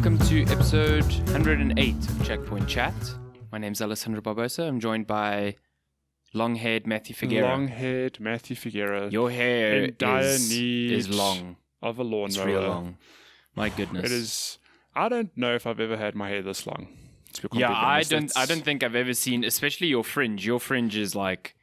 welcome to episode 108 of Checkoint Chat. My name's Alessandro Barbosa. I'm joined by long-haired Matty Figueira. Long-haired Matty Figueira. Your hair in dire is long. Of a lawnmower. It's real long. My goodness. It is. I don't know if I've ever had my hair this long. Yeah, I don't think I've ever seen, especially your fringe. Your fringe is like,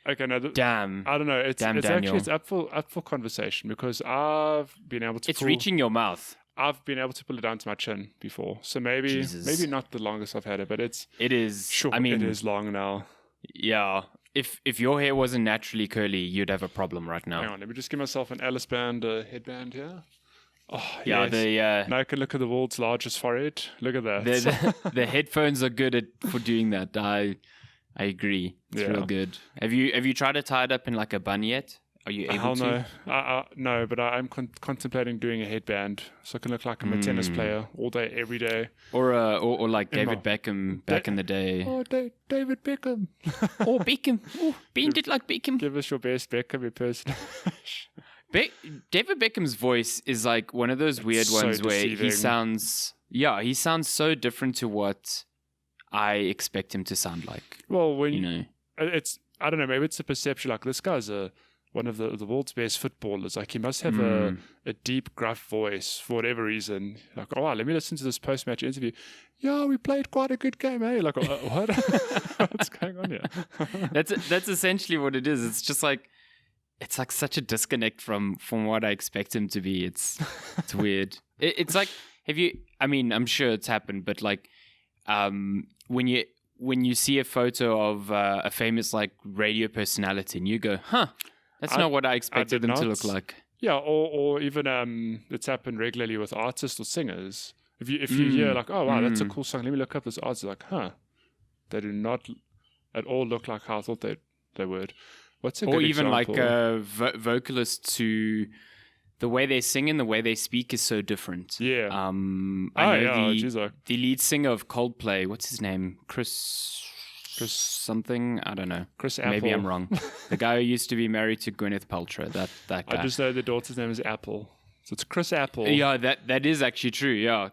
okay, no, damn. I don't know. It's Daniel. actually it's up for conversation because I've been able to. It's reaching your mouth. I've been able to pull it down to my chin before, so maybe not the longest I've had it, but it is. Sure, I mean, it is long now. Yeah, if your hair wasn't naturally curly, you'd have a problem right now. Hang on, let me just give myself an Alice band headband here. Oh, yeah, yes. Now I can look at the world's largest forehead. Look at that. The headphones are good for doing that. I agree. It's real good. Have you tried to tie it up in like a bun yet? Are you able to? No, but I'm contemplating doing a headband so I can look like I'm a tennis player all day, every day. Or like David Beckham back in the day. Oh, David Beckham. Oh, Beckham. Oh, bend it like Beckham. Give us your best Beckham impersonation. David Beckham's voice is like one of those weird ones where he sounds so different to what I expect him to sound like. Well, it's, I don't know, maybe it's a perception. Like, this guy's one of the world's best footballers. Like, he must have a deep, gruff voice for whatever reason. Like, oh, wow, let me listen to this post-match interview. Yeah, we played quite a good game, eh? Like, what? What's going on here? That's essentially what it is. It's just like, it's like such a disconnect from what I expect him to be. It's weird. It's like, I'm sure it's happened, but like, when you see a photo of a famous like radio personality and you go, that's not what I expected them to look like. Yeah, or even it's happened regularly with artists or singers. If you hear like, oh wow, that's a cool song, let me look up this artist. Like, they do not at all look like how I thought they would. What's a good example? Or even like vocalists who the way they sing and the way they speak is so different. Yeah. The lead singer of Coldplay, what's his name? Chris something? I don't know. Chris Apple. Maybe I'm wrong. The guy who used to be married to Gwyneth Paltrow. That guy. I just know the daughter's name is Apple. So it's Chris Apple. Yeah, that is actually true. Yeah.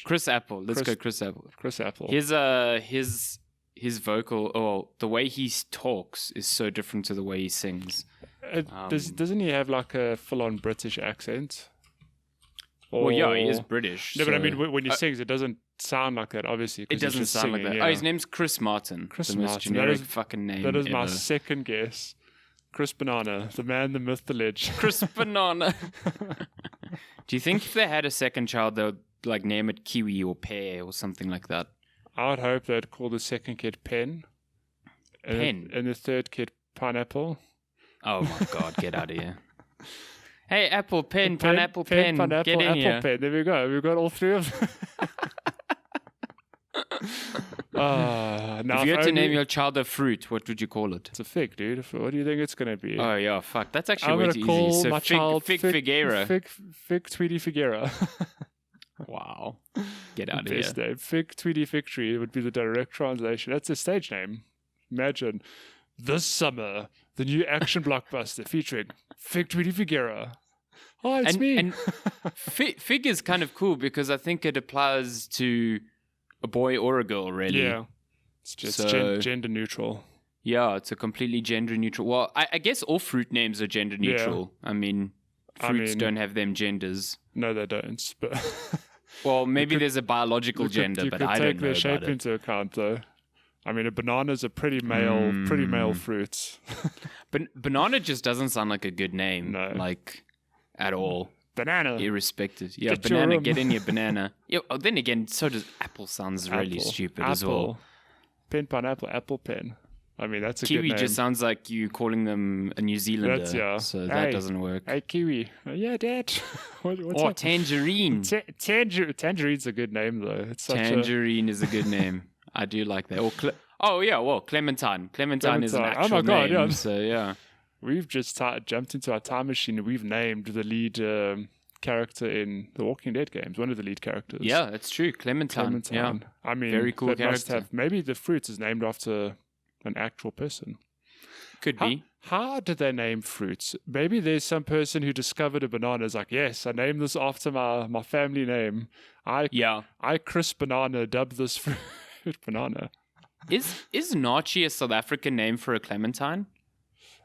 Chris Apple. Let's go Chris Apple. Chris Apple. His vocal, the way he talks is so different to the way he sings. Doesn't he have like a full-on British accent? Well, yeah, he is British. No, but I mean, when he sings, it doesn't sound like that, obviously. It doesn't sound like that. Yeah. Oh, his name's Chris Martin. Chris Martin. Most generic fucking name That is ever. My second guess. Chris Banana, the man, the myth, the legend. Chris Banana. Do you think if they had a second child, they would like name it Kiwi or Pear or something like that? I would hope they'd call the second kid Pen. And the third kid Pineapple. Oh my God, get out of here. Hey, apple, pen, pineapple, pen. Pineapple, get in apple, here. Pen. There we go. We've got all three of them. If you had to name your child a fruit, what would you call it? It's a fig, dude. What do you think it's going to be? Oh, yeah, fuck. That's actually way too easy. So my child Fig Figueira. Fig Tweety Figueira. Wow. Get out of Best here. name. Fig Tweety Fig Tree would be the direct translation. That's a stage name. Imagine. This summer, the new action blockbuster featuring Fig Tweety Figueira. Oh, it's me. And Fig is kind of cool because I think it applies to a boy or a girl, really. Yeah. It's just gender neutral. Yeah, it's a completely gender neutral. Well, I guess all fruit names are gender neutral. Yeah. I mean, fruits don't have them genders. No, they don't. But well, maybe there's a biological gender, but I don't know about it. You could take their shape into account, though. I mean, a banana is a pretty male fruit. But banana just doesn't sound like a good name, like at all. Banana, irrespective. Yeah, banana. Get in your banana. Yeah. Oh, then again, so does apple. Sounds really stupid as well. Pen, pineapple, apple, pen. I mean, that's a Kiwi good name. Kiwi just sounds like you calling them a New Zealander. So that doesn't work. Hey, Kiwi. Yeah, Dad. What's up? Tangerine. Tangerine's a good name, though. Tangerine is a good name. I do like that. Or Clementine. Clementine is an actual name. Yeah. So, yeah. We've just jumped into our time machine and we've named the lead character in the Walking Dead games. One of the lead characters. Yeah, it's true. Clementine. Yeah. I mean, very cool character. Maybe the fruit is named after an actual person. Could be. How did they name fruits? Maybe there's some person who discovered a banana is like, yes, I named this after my family name. I Chris Banana dubbed this fruit banana. Is naartjie a South African name for a clementine?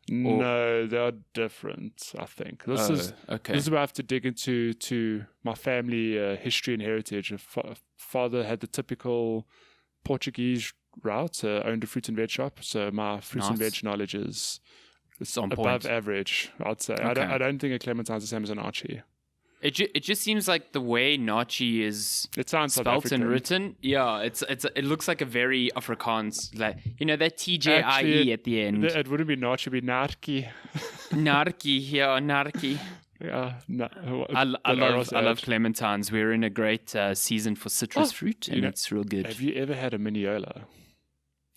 No, they are different, I think. This is where I have to dig into my family history and heritage. Father had the typical Portuguese route, owned a fruit and veg shop, so my fruit and veg knowledge is above average, I'd say. Okay. I don't think a clementine is the same as an naartjie. It just seems like the way naartjie is spelt and written. Yeah, it looks like a very Afrikaans, like, you know, that TJIE at the end. It wouldn't be naartjie, it'd be naartjie. Naartjie, yeah, naartjie. Yeah, I love clementines. We're in a great season for citrus fruit, and it's real good. Have you ever had a miniola?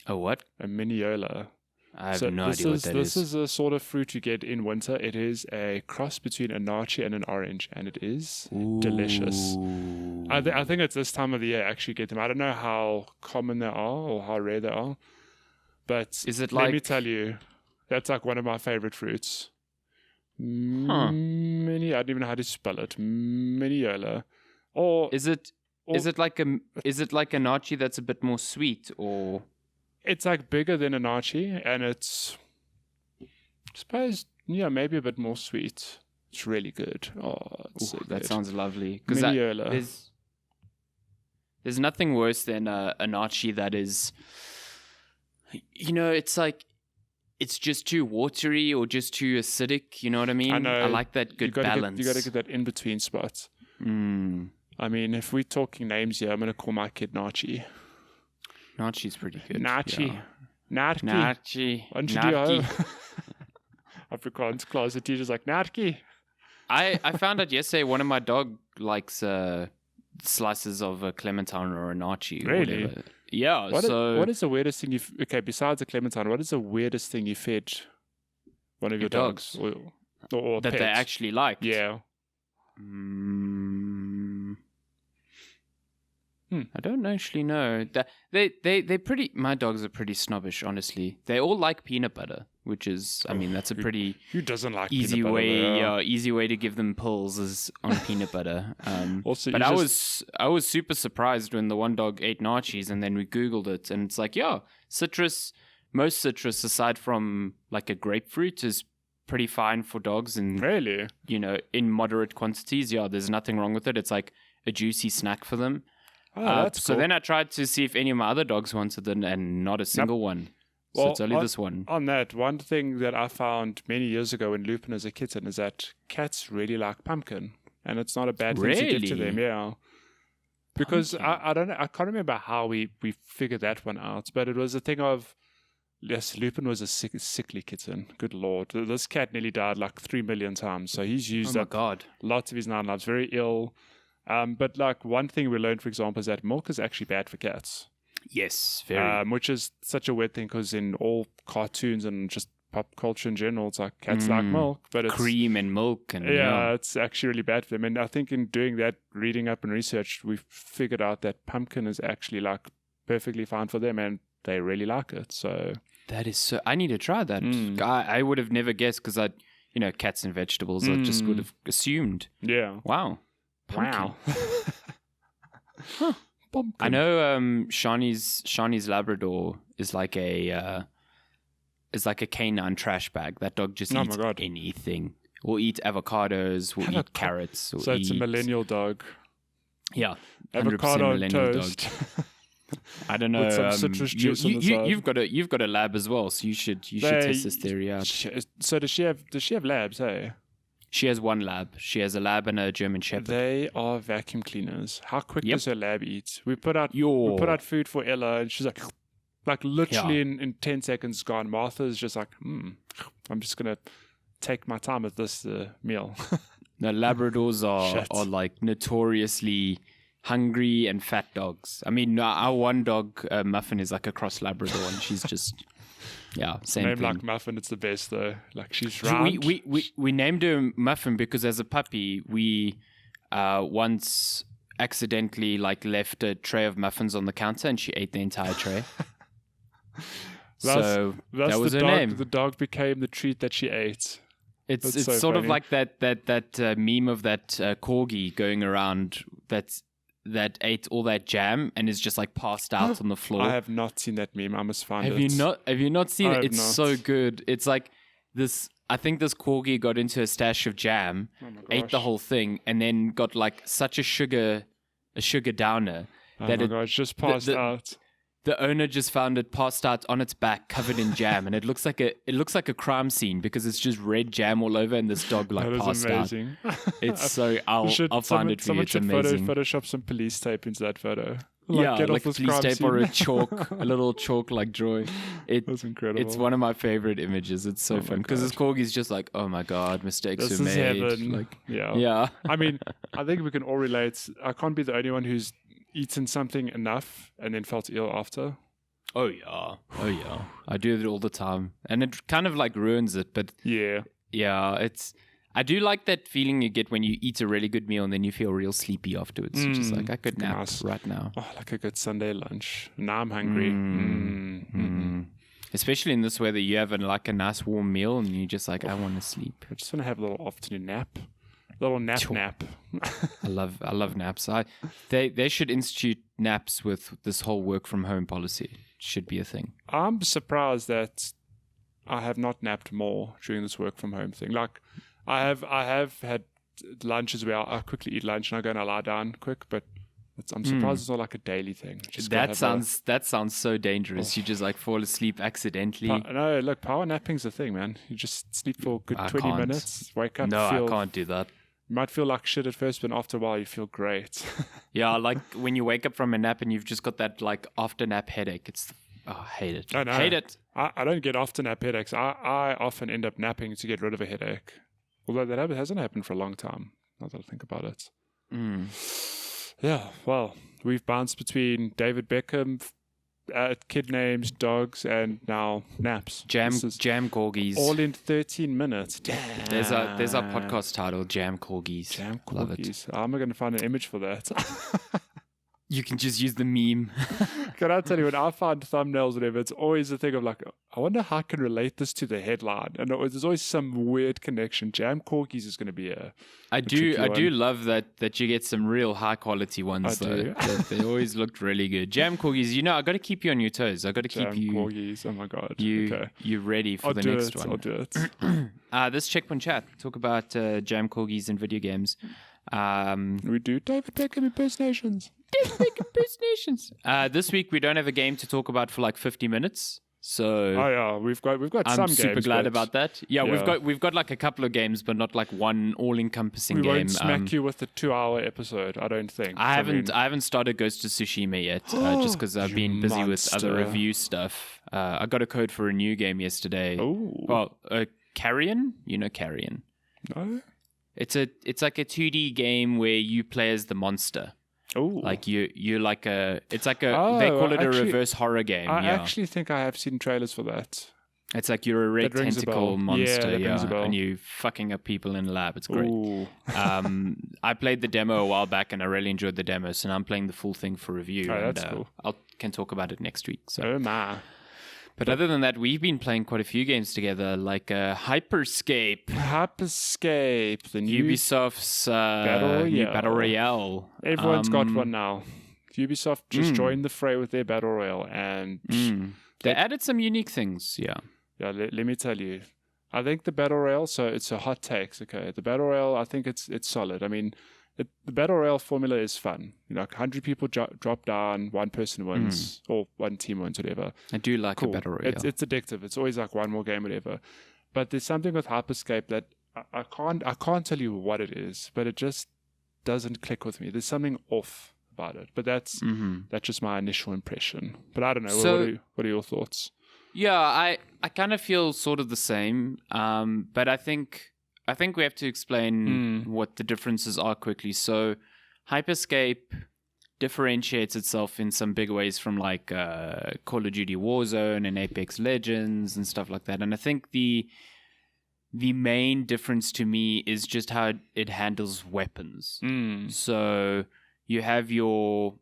A what? A miniola. I have no idea what that is. This is a sort of fruit you get in winter. It is a cross between a naartjie and an orange, and it is delicious. I think it's this time of the year I actually get them. I don't know how common they are or how rare they are, but let me tell you, that's like one of my favorite fruits. I don't even know how to spell it. Miniola. Or is it like a naartjie that's a bit more sweet, or? It's like bigger than a naartjie, and it's, I suppose, maybe a bit more sweet. It's really good. So that good. Sounds lovely. Because there's nothing worse than a naartjie that is, it's like, it's just too watery or just too acidic. You know what I mean? I know. I like that good balance. You got to get that in between spot. I mean, if we're talking names here, I'm going to call my kid Naartjie. Naartjie's pretty good. Naartjie. Yeah. Naartjie. Naartjie. Afrikaans class, the teacher's like, Naartjie. I found out yesterday one of my dog likes slices of a clementine or a naartjie. Really? Whatever. Yeah. What is the weirdest thing you've... Okay, besides a clementine, what is the weirdest thing you fed one of your dogs? Or that pet? They actually like? Yeah. I don't actually know. They pretty. My dogs are pretty snobbish, honestly. They all like peanut butter, which is, I mean, that's a pretty who doesn't like easy peanut way. butter? Yeah, easy way to give them pulls is on peanut butter. Also, but I was super surprised when the one dog ate naartjies, and then we Googled it, and it's like, yeah, citrus. Most citrus, aside from like a grapefruit, is pretty fine for dogs, and really, in moderate quantities. Yeah, there's nothing wrong with it. It's like a juicy snack for them. That's so cool. then I tried to see if any of my other dogs wanted it, and not a single one. So well, it's only this one. On that, one thing that I found many years ago when Lupin was a kitten is that cats really like pumpkin, and it's not a bad thing to give to them. Yeah, because I don't know, I can't remember how we figured that one out, but it was a thing of, yes, Lupin was a sickly kitten. Good Lord, this cat nearly died like 3 million times, so he's used up lots of his 9 lives. Very ill. But like one thing we learned, for example, is that milk is actually bad for cats. Yes, very. Which is such a weird thing because in all cartoons and just pop culture in general, it's like cats like milk, but it's cream and milk, and it's actually really bad for them. And I think in doing that, reading up and research, we figured out that pumpkin is actually like perfectly fine for them, and they really like it. So that is so. I need to try that. I would have never guessed because cats and vegetables. I just would have assumed. Yeah. Wow. Pumpkin. Wow. Huh. I know Shani's Labrador is like a canine trash bag. That dog just eats anything. Will eat avocados, will eat carrots. So it's a millennial dog. Yeah. Avocado millennial toast. Dog. I don't know. With some citrus juice on the side. You've got a lab as well, so you should test this theory out. So does she have labs, hey? She has one lab. She has a lab and a German Shepherd. They are vacuum cleaners. How quick does her lab eat? We put out food for Ella, and she's like literally in 10 seconds gone. Martha's just like, I'm just gonna take my time with this meal. The Labradors are like notoriously hungry and fat dogs. I mean, our one dog, Muffin, is like a cross Labrador, and she's just. Yeah, same name thing. Like Muffin, it's the best though. Like she's round. We named her Muffin because as a puppy we once accidentally like left a tray of muffins on the counter and she ate the entire tray. So Thus that was the her dog, name. The dog became the treat that she ate. It's That's so sort of funny. like that meme of that corgi going around that ate all that jam and is just like passed out on the floor. I have not seen that meme. I must find it. Have you not seen I it? have It's not. so good. It's like this. I think this corgi got into a stash of jam, Oh my ate the gosh. whole thing, and then got like such a sugar downer Oh that my it gosh, just passed out. the owner just found it passed out on its back, covered in jam, and it looks like a crime scene because it's just red jam all over, and this dog like That is passed amazing. It's so I'll find it for you. It's amazing. Photoshop some police tape into that photo. Like this police crime tape or a scene. chalk, a little chalk like drawing. That's incredible. It's one of my favorite images. It's so Oh my fun because this God. corgi's just like, oh my god, mistakes This were is made. heaven. Like, yeah. I mean, I think we can all relate. I can't be the only one who's eaten something enough and then felt ill after. oh yeah, I do it all the time, and it kind of like ruins it. But Yeah. yeah, I do like that feeling you get when you eat a really good meal and then you feel real sleepy afterwards. You're just like, I could nap nice. right now. Oh, like a good Sunday lunch. Now I'm hungry. Especially in this weather, you have like a nice warm meal and you're just like, I want to sleep. I just want to have a little afternoon nap. Little nap Sure. nap. I love naps. They should institute naps with this whole work from home policy. It should be a thing. I'm surprised that I have not napped more during this work from home thing. Like I have had lunches where I quickly eat lunch and I go and I lie down quick, but I'm surprised it's not like a daily thing. Just gotta That sounds so dangerous. You just like fall asleep accidentally. no, look, power napping's a thing, man. You just sleep for a good I 20 can't. minutes, wake up, No, I feel, can't do that. you might feel like shit at first, but after a while you feel great. Yeah, like when you wake up from a nap and you've just got that like after nap headache. I hate it. I know. Hate it. I don't get often nap headaches. I often end up napping to get rid of a headache. Although that hasn't happened for a long time, now that I think about it. Yeah, well, we've bounced between David Beckham, kid names, dogs, and now naps. Jam This is corgis. all in 13 minutes. Damn. There's our podcast title, Jam Corgis. Jam Love it. corgis. I'm going to find an image for that. You can just use the meme. Can I tell you, when I find thumbnails, whatever, it's always a thing of like, I wonder how I can relate this to the headline. And there's always some weird connection. Jam corgis is going to be I do tricky one. love that you get some real high quality ones I though. do. They always looked really good. Jam corgis, I got to keep you on your toes. I got to keep jam you corgis. Oh my God. you Okay. you ready for I'll the do next it. one. I'll do it. This Checkpoint Chat. Talk about jam corgis and video games. We do David Beckham impersonations. Impersonations. This week we don't have a game to talk about for like 50 minutes. So Oh yeah, we've got I'm some super games, glad but about that. Yeah, yeah. we've got like a couple of games, but not like one all-encompassing we game. won't smack you with the 2-hour episode. I don't think. I mean, haven't started Ghost of Tsushima yet, just because I've You been busy with other monster. review stuff. I got a code for a new game yesterday. Oh Well, Carrion, Carrion. no. It's like a 2D game where you play as the monster. Oh, Like you're like it's like they Oh, call it a actually, reverse horror game. I yeah. actually think I have seen trailers for that. It's like you're a red That rings a tentacle bell. monster, Yeah, that rings a bell. and you fucking up people in the lab. It's great. Ooh. I played the demo a while back, and I really enjoyed the demo. So now I'm playing the full thing for review. Oh, and, that's cool. I can talk about it next week. So, Oh my. but other than that, we've been playing quite a few games together, like Hyper Scape, Hyper Scape, the new Ubisoft's Royale. new Battle Royale. Everyone's got one now. Ubisoft just joined the fray with their Battle Royale, and They added some unique things. Yeah. yeah, let me tell you. I think the Battle Royale, so it's a hot takes, okay? The Battle Royale, I think it's solid. I mean, the Battle Royale formula is fun. 100 people drop down, one person wins, or one team wins, whatever. I do like Cool. a Battle Royale. It's addictive. It's always like one more game, whatever. But there's something with Hyperscape that I can't tell you what it is, but it just doesn't click with me. There's something off about it. But that's just my initial impression. But I don't know. So- what are your thoughts? Yeah, I kind of feel sort of the same. But I think we have to explain what the differences are quickly. So Hyperscape differentiates itself in some big ways from like Call of Duty Warzone and Apex Legends and stuff like that. And I think the main difference to me is just how it handles weapons. So you have you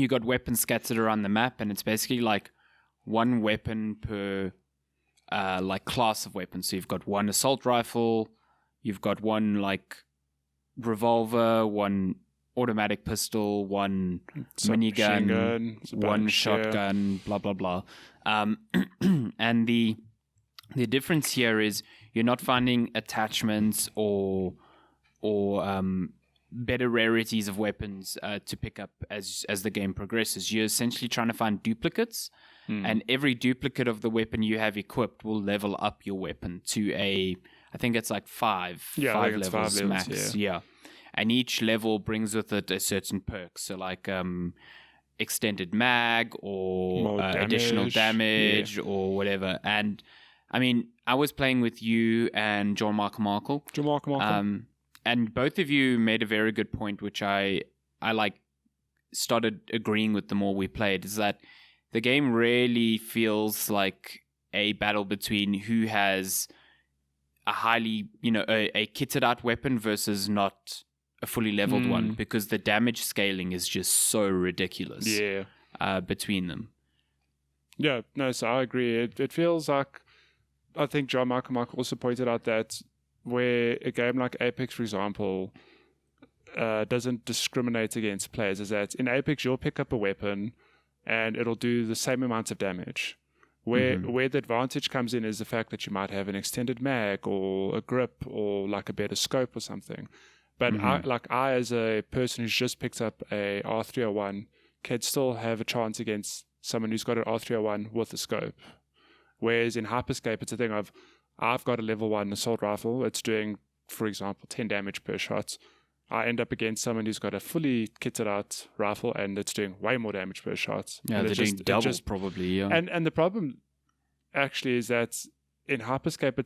got weapons scattered around the map, and it's basically like one weapon per like class of weapons. So you've got one assault rifle, you've got one like revolver, one automatic pistol, one minigun, one shotgun, blah blah blah. And the difference here is you're not finding attachments or better rarities of weapons to pick up as the game progresses. You're essentially trying to find duplicates, and every duplicate of the weapon you have equipped will level up your weapon to I think it's like five levels max. Yeah. And each level brings with it a certain perk. So like extended mag or additional damage or whatever. And I mean, I was playing with you and John Michael Markle. And both of you made a very good point, which I like started agreeing with the more we played, is that the game really feels like a battle between who has a highly, a kitted out weapon versus not a fully leveled one, because the damage scaling is just so ridiculous between them. Yeah, no, so I agree. It feels like, I think John Michael also pointed out that where a game like Apex, for example, doesn't discriminate against players, is that in Apex you'll pick up a weapon and it'll do the same amount of damage. Where the advantage comes in is the fact that you might have an extended mag or a grip or like a better scope or something. But I, as a person who's just picked up a R301, can still have a chance against someone who's got an R301 with a scope. Whereas in Hyper Scape, it's a thing of, I've got a level 1 assault rifle. It's doing, for example, 10 damage per shot. I end up against someone who's got a fully kitted out rifle and it's doing way more damage per shot. Yeah, they're doing double probably, yeah. And the problem actually is that in Hyper Scape,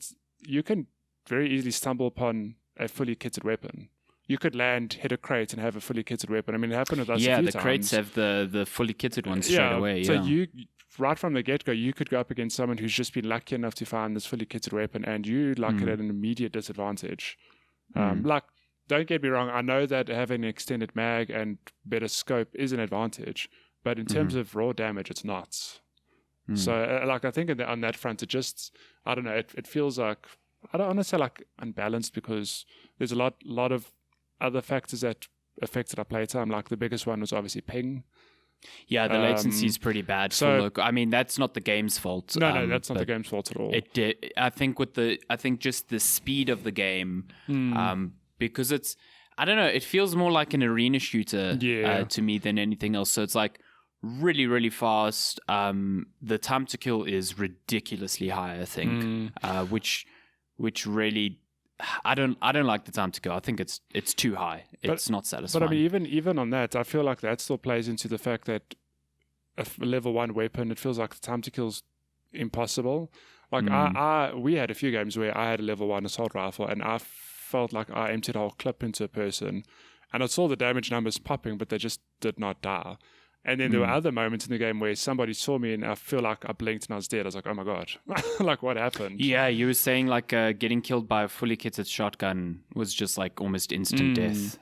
you can very easily stumble upon a fully kitted weapon. You could hit a crate and have a fully kitted weapon. I mean, it happened with us a few times. Yeah, the crates have the fully kitted ones straight away. So you, right from the get-go, you could go up against someone who's just been lucky enough to find this fully kitted weapon, and you it at an immediate disadvantage. Like, don't get me wrong, I know that having an extended mag and better scope is an advantage, but in terms of raw damage, it's not. So, like, I think on that front, it just, I don't know, it feels like, I don't want to say like unbalanced, because there's a lot of other factors that affected our playtime. Like the biggest one was obviously ping. Yeah, the latency is pretty bad. So I mean, that's not the game's fault. No, that's not the game's fault at all. I think just the speed of the game, because it's, I don't know, it feels more like an arena shooter to me than anything else. So it's like really, really fast. The time to kill is ridiculously high, I think, which really, I don't like the time to kill. I think it's too high. It's not satisfying. But I mean, even on that, I feel like that still plays into the fact that a level 1 weapon, it feels like the time to kill's impossible. Like we had a few games where I had a level 1 assault rifle and I felt like I emptied a whole clip into a person, and I saw the damage numbers popping, but they just did not die. And then there were other moments in the game where somebody saw me and I feel like I blinked and I was dead. I was like, oh my God, like what happened? Yeah, you were saying like getting killed by a fully kitted shotgun was just like almost instant death.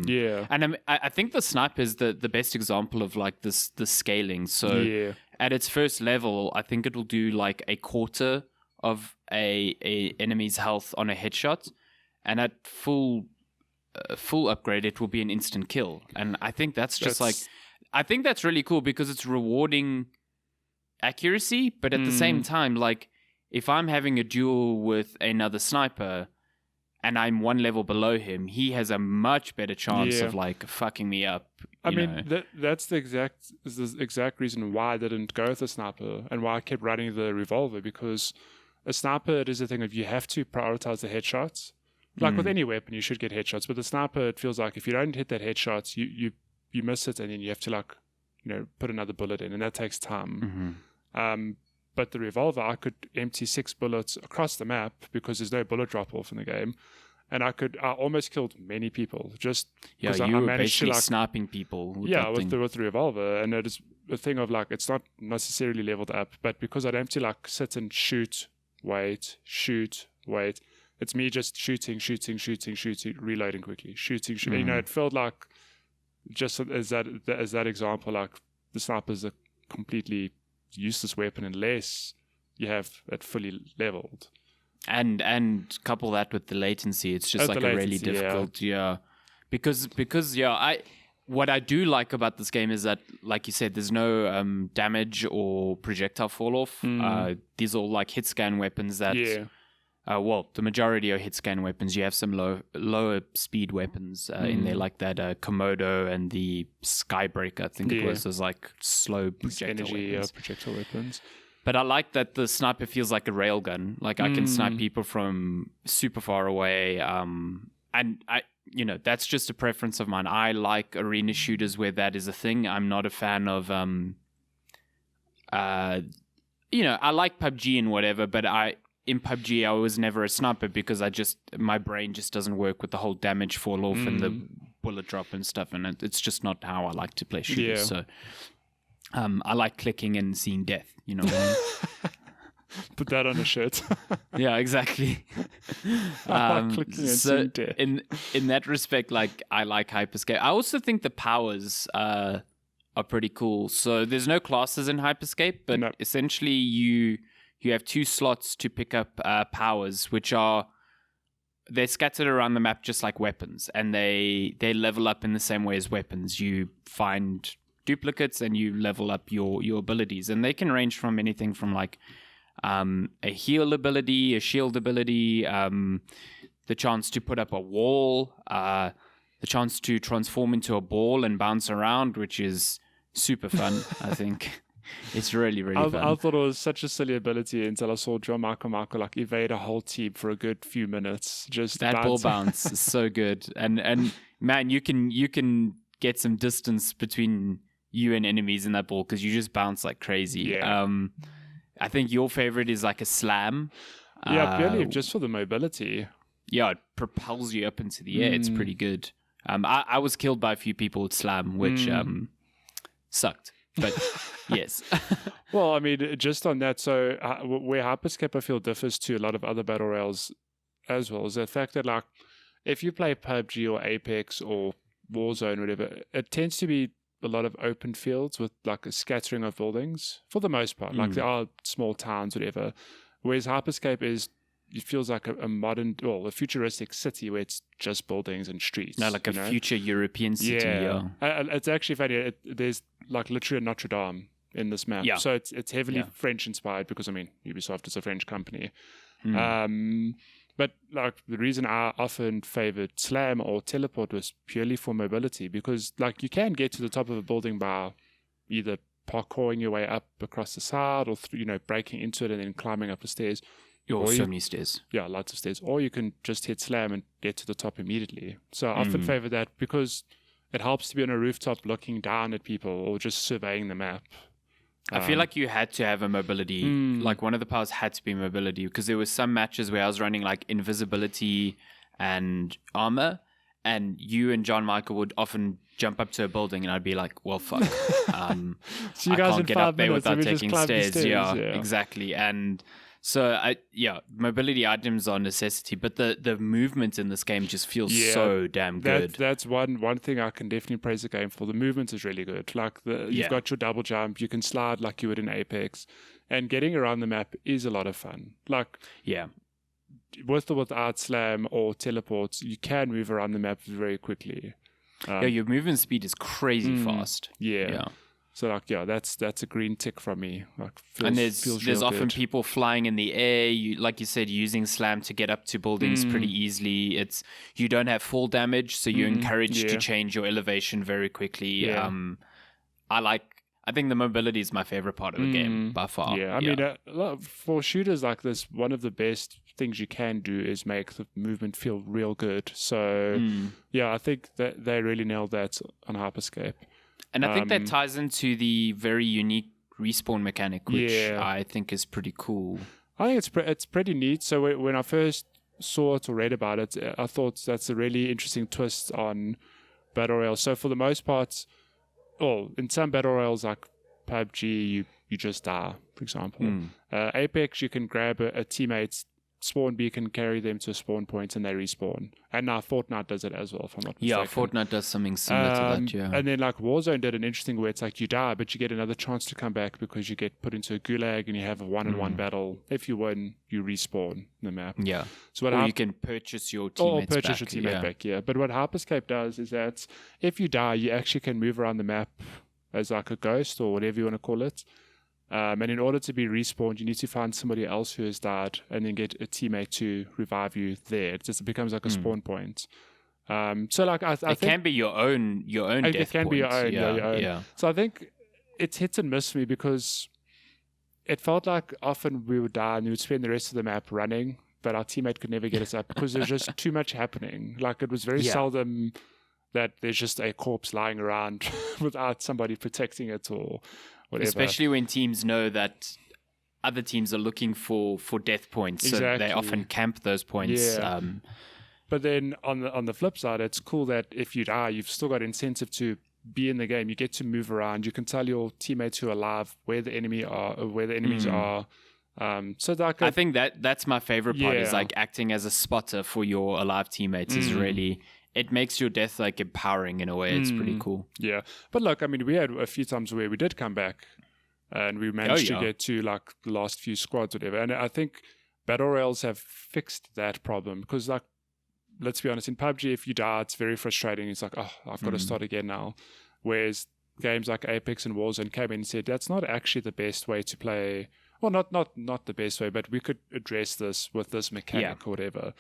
Yeah. And I think the sniper is the best example of like the scaling. So at its first level, I think it'll do like a quarter of a enemy's health on a headshot. And at full upgrade, it will be an instant kill. And I think that's I think that's really cool because it's rewarding accuracy, but at the same time, like if I'm having a duel with another sniper and I'm one level below him, he has a much better chance of like fucking me up. I mean, that's the exact reason why I didn't go with a sniper and why I kept running the revolver, because a sniper, it is a thing of you have to prioritize the headshots. Like with any weapon, you should get headshots, but the sniper, it feels like if you don't hit that headshot, you miss it, and then you have to like, put another bullet in, and that takes time. But the revolver, I could empty 6 bullets across the map because there's no bullet drop off in the game, and I almost killed many people just because I managed basically to like sniping people. With the revolver, and it is a thing of like it's not necessarily leveled up, but because I'd have to like sit and shoot, wait. It's me just shooting, reloading quickly, shooting. It felt like, just as that example, like the snipers are completely use this weapon unless you have it fully leveled. And couple that with the latency, it's just like a really difficult, because what I do like about this game is that, like you said, there's no damage or projectile fall off. These are all like hit scan weapons that, the majority are hit scan weapons. You have some lower speed weapons in there, like that Komodo and the Skybreaker. I think it was those like slow projectile weapons. Projectile weapons. But I like that the sniper feels like a railgun. Like I can snipe people from super far away. And that's just a preference of mine. I like arena shooters where that is a thing. I'm not a fan of, I like PUBG and whatever, but in PUBG I was never a sniper because my brain just doesn't work with the whole damage fall off and the bullet drop and stuff. And it's just not how I like to play shooters. Yeah. So I like clicking and seeing death. You know what I mean? Put that on a shirt. Yeah, exactly. So in that respect, like I like Hyper Scape. I also think the powers are pretty cool. So there's no classes in Hyper Scape, but essentially you have 2 slots to pick up powers, which they're scattered around the map just like weapons, and they level up in the same way as weapons. You find duplicates and you level up your abilities, and they can range from anything from like a heal ability, a shield ability, the chance to put up a wall, the chance to transform into a ball and bounce around, which is super fun. I think it's really, really fun. I thought it was such a silly ability until I saw John Michael like evade a whole team for a good few minutes. Just that ball bounce is so good, and man, you can get some distance between you and enemies in that ball because you just bounce like crazy. Yeah. I think your favorite is like a slam. Yeah, purely just for the mobility. Yeah, it propels you up into the air. It's pretty good. I was killed by a few people with slam, which sucked. But yes. Well, I mean, just on that, so where Hyper Scape I feel differs to a lot of other battle royals as well is the fact that, like, if you play PUBG or Apex or Warzone, whatever, it tends to be a lot of open fields with like a scattering of buildings for the most part. Like there are small towns, whatever. Whereas Hyper Scape it feels like a modern, a futuristic city where it's just buildings and streets. No, like a future European city. Yeah. It's actually funny. There's like literally a Notre Dame in this map. Yeah. So it's heavily French inspired because, I mean, Ubisoft is a French company. But like the reason I often favored slam or teleport was purely for mobility, because like you can get to the top of a building by either parkouring your way up across the side or breaking into it and then climbing up the stairs. Or so many stairs. Yeah, lots of stairs. Or you can just hit slam and get to the top immediately. So I often favor that because it helps to be on a rooftop looking down at people or just surveying the map. I feel like you had to have a mobility. Like one of the powers had to be mobility, because there was some matches where I was running like invisibility and armor, and you and John Michael would often jump up to a building and I'd be like, well, fuck. So you guys I can't get up there without taking stairs. Yeah, exactly. And so mobility items are a necessity, but the movement in this game just feels so damn good. That's one thing I can definitely praise the game for. The movement is really good. Like you've got your double jump, you can slide like you would in Apex, and getting around the map is a lot of fun. Like with or without slam or teleports, you can move around the map very quickly. Your movement speed is crazy fast. Yeah. So that's a green tick from me. Like and there's often people flying in the air. You, like you said, using slam to get up to buildings pretty easily. You don't have fall damage, so you're encouraged to change your elevation very quickly. Yeah. I think the mobility is my favorite part of the game by far. Yeah, I mean, for shooters like this, one of the best things you can do is make the movement feel real good. So I think that they really nailed that on Hyper Scape. And I think that ties into the very unique respawn mechanic, which I think is pretty cool. I think it's pretty neat. So when I first saw it or read about it, I thought that's a really interesting twist on Battle Royale. So for the most part, in some Battle Royales like PUBG, you just die, for example. Apex, you can grab a teammate's spawn beacon, carry them to a spawn point, and they respawn. And now Fortnite does it as well, if I'm not mistaken. Yeah, Fortnite does something similar to that, yeah. And then like Warzone did an interesting where it's like you die, but you get another chance to come back because you get put into a gulag and you have a one-on-one battle. If you win, you respawn the map. Yeah. So what or you can purchase your teammates back. Your teammate back, yeah. But what Hyper Scape does is that if you die, you actually can move around the map as like a ghost or whatever you want to call it. And in order to be respawned, you need to find somebody else who has died and then get a teammate to revive you there. It just becomes like a spawn point. So like I think can be your own death it can point. be your own, yeah, your own. Yeah. So I think it's hit and miss for me because it felt like often we would die and we would spend the rest of the map running, but our teammate could never get us up because there's just too much happening. Like it was very seldom that there's just a corpse lying around without somebody protecting it or whatever. Especially when teams know that other teams are looking for death points, so they often camp those points. Yeah. But then on the flip side, it's cool that if you die, you've still got incentive to be in the game. You get to move around. You can tell your teammates who are alive where the enemies are. So like I think that's my favorite part is like acting as a spotter for your alive teammates is really, it makes your death like empowering in a way. It's pretty cool. Yeah. But look, I mean, we had a few times where we did come back and we managed to get to like the last few squads, whatever. And I think Battle Royals have fixed that problem because like, let's be honest, in PUBG, if you die, it's very frustrating. It's like, oh, I've got to start again now. Whereas games like Apex and Warzone came in and said, that's not actually the best way to play. Well, not the best way, but we could address this with this mechanic or whatever.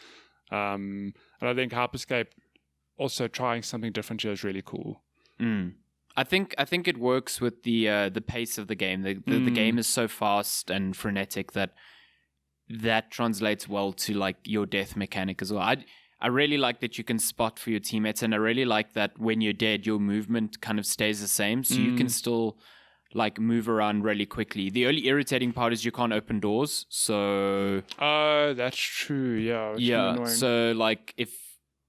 And I think Hyper Scape also trying something different here is really cool. I think it works with the pace of the game. The game is so fast and frenetic that translates well to like your death mechanic as well. I really like that you can spot for your teammates, and I really like that when you're dead, your movement kind of stays the same, so you can still like move around really quickly. The only irritating part is you can't open doors, so that's true. Yeah. Yeah. So like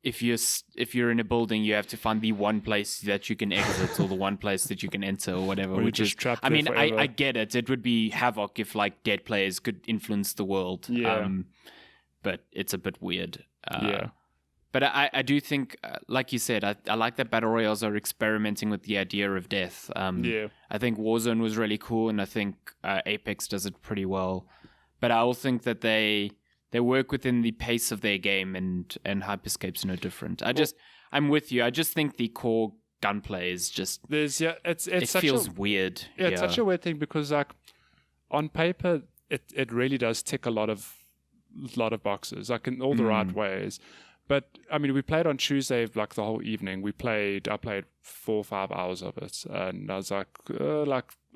if you're in a building, you have to find the one place that you can exit or the one place that you can enter or whatever. Which is trapped. I mean, I get it. It would be havoc if like dead players could influence the world. Yeah. But it's a bit weird. Yeah. But I do think, like you said, I like that Battle Royales are experimenting with the idea of death. I think Warzone was really cool, and I think Apex does it pretty well. But I also think that they work within the pace of their game, and Hyper Scape's no different. I'm with you. I just think the core gunplay is just... it feels weird. Yeah, it's such a weird thing because like on paper, it really does tick a lot of boxes, like in all the right ways. But I mean, we played on Tuesday, like the whole evening. I played 4 or 5 hours of it, and I was like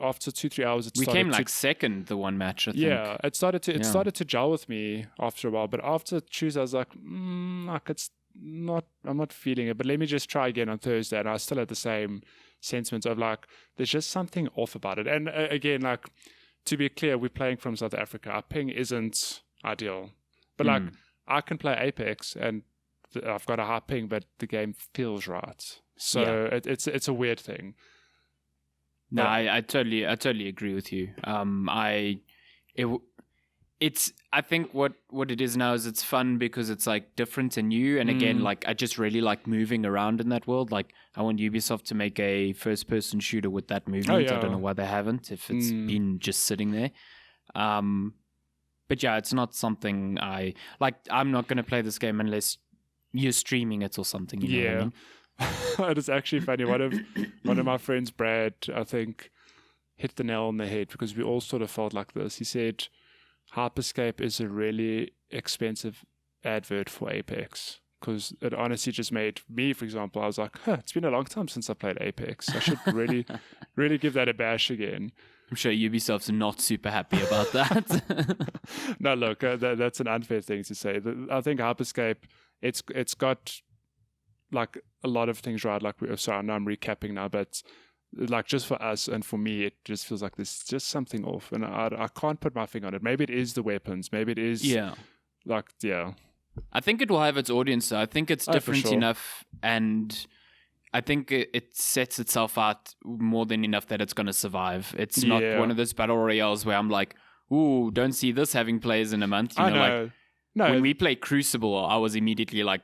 after 2-3 hours, we came like second the one match. I think. Yeah, it started to gel with me after a while, but after Tuesday, I was like, it's not. I'm not feeling it. But let me just try again on Thursday, and I still had the same sentiment of like, there's just something off about it. And again, like to be clear, we're playing from South Africa. Our ping isn't ideal, but like I can play Apex and I've got a high ping, but the game feels right. So it's a weird thing. No, I totally agree with you. I think what it is now is it's fun because it's like different and new. And again, like I just really like moving around in that world. Like I want Ubisoft to make a first person shooter with that movement. I don't know why they haven't, if it's been just sitting there. But yeah, it's not something I'm not going to play this game unless you're streaming it or something. You know what I mean? It is actually funny. One of my friends, Brad, I think, hit the nail on the head because we all sort of felt like this. He said, Hyper Scape is a really expensive advert for Apex because it honestly just made me, for example, I was like, it's been a long time since I played Apex. I should really, really give that a bash again. I'm sure Ubisoft's not super happy about that. No, look, that's an unfair thing to say. I think Hyper Scape, it's got like a lot of things right. Like, sorry, I know I'm recapping now, but like just for us and for me, it just feels like there's just something off, and I can't put my finger on it. Maybe it is the weapons. Maybe it is I think it will have its audience. I think it's different enough, and I think it sets itself out more than enough that it's going to survive. It's not one of those battle royales where I'm like, ooh, don't see this having players in a month. You know. Like, No, when we played Crucible, I was immediately like,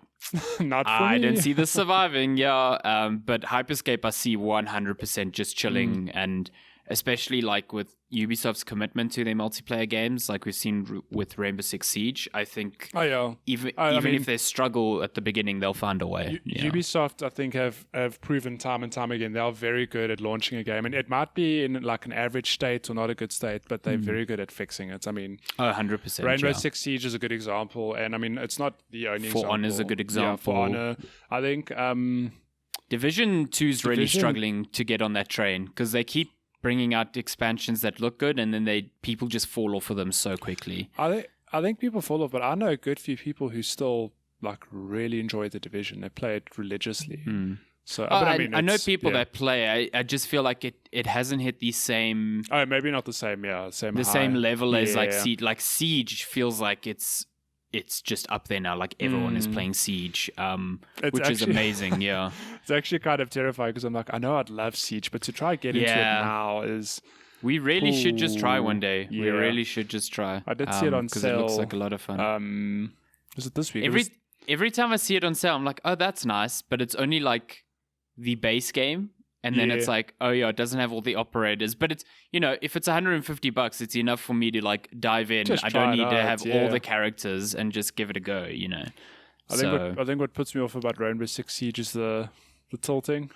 not for I me. don't see this surviving. Yeah. But Hyperscape, I see 100% just chilling, and especially like with Ubisoft's commitment to their multiplayer games, like we've seen with Rainbow Six Siege. I think even if they struggle at the beginning, they'll find a way. Ubisoft, I think, have proven time and time again they are very good at launching a game, and it might be in like an average state or not a good state, but they're very good at fixing it. I mean, 100%. Rainbow Six Siege is a good example, and I mean it's not the only example. For Honor is a good example. For Honor, I think Division 2 is really struggling to get on that train because they keep bringing out expansions that look good, and then people just fall off of them so quickly. I think people fall off, but I know a good few people who still like really enjoy the Division. They play it religiously. So, but I mean, I know people that play. I just feel like it hasn't hit the same. Oh, maybe not the same. Yeah, same level as like Siege. Like Siege feels like it's just up there now. Like everyone is playing Siege, which is amazing. Yeah, it's actually kind of terrifying because I'm like, I know I'd love Siege, but to try get into it now is. We really should just try one day. Yeah. We really should just try. I did see it on sale because it looks like a lot of fun. Was it this week? Every time I see it on sale, I'm like, oh, that's nice, but it's only like the base game. And then it's like, oh yeah, it doesn't have all the operators. But it's, if it's $150, it's enough for me to like dive in. I don't need to have all the characters and just give it a go, I think what puts me off about Rainbow Six Siege is the tilting.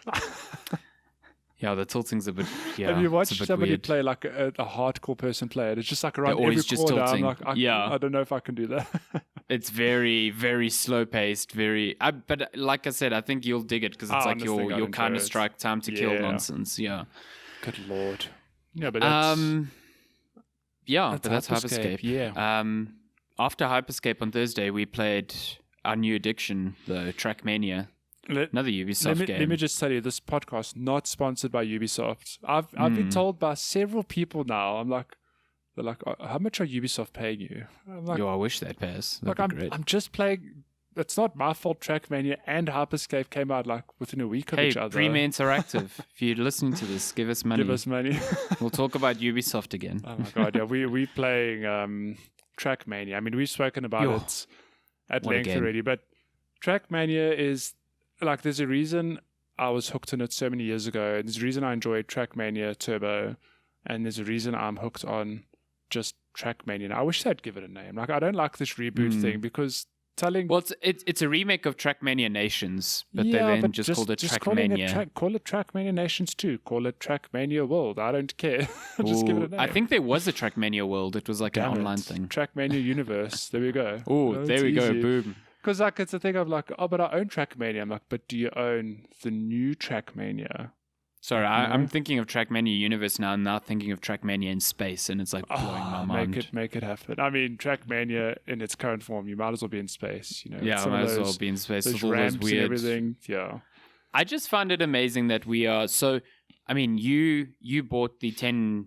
Yeah, the tilting's a bit. Yeah, have you watched somebody weird. play like a hardcore person play it? It's just like around They're always every just corner. tilting. I'm like, I don't know if I can do that. It's very, very slow paced. But like I said, I think you'll dig it because it's like your Counter Strike time to kill nonsense. Yeah. Good lord. Yeah, but that's that's Hyperscape. Yeah. After Hyperscape on Thursday, we played our new addiction, the Trackmania. Another Ubisoft game. Let me just tell you, this podcast not sponsored by Ubisoft. I've been told by several people now. They're like, how much are Ubisoft paying you? I'm like, I wish they'd pay us. I'm just playing. It's not my fault. Trackmania and Hyperscape came out like within a week of each other. Premier Interactive. If you're listening to this, give us money. Give us money. We'll talk about Ubisoft again. Oh my god, yeah, we playing Trackmania. I mean, we've spoken about it at length already, but Trackmania is. Like, there's a reason I was hooked on it so many years ago. There's a reason I enjoyed Trackmania Turbo, and there's a reason I'm hooked on just Trackmania. And I wish they'd give it a name. Like, I don't like this reboot thing because telling. Well, it's a remake of Trackmania Nations, but they then just called it Trackmania. Call it Trackmania Nations 2. Call it Trackmania World. I don't care. Just give it a name. I think there was a Trackmania World. It was like an online thing. Trackmania Universe. There we go. Oh, there we go. Boom. Because like it's a thing of like, but I own Trackmania. I'm like, but do you own the new Trackmania? Sorry, I'm thinking of Trackmania Universe now. I'm now thinking of Trackmania in space, and it's like blowing my mind. Make it happen. I mean, Trackmania in its current form, you might as well be in space. Yeah, might as well be in space with all those weird and everything. Yeah, I just find it amazing that we are so. I mean, you bought the €10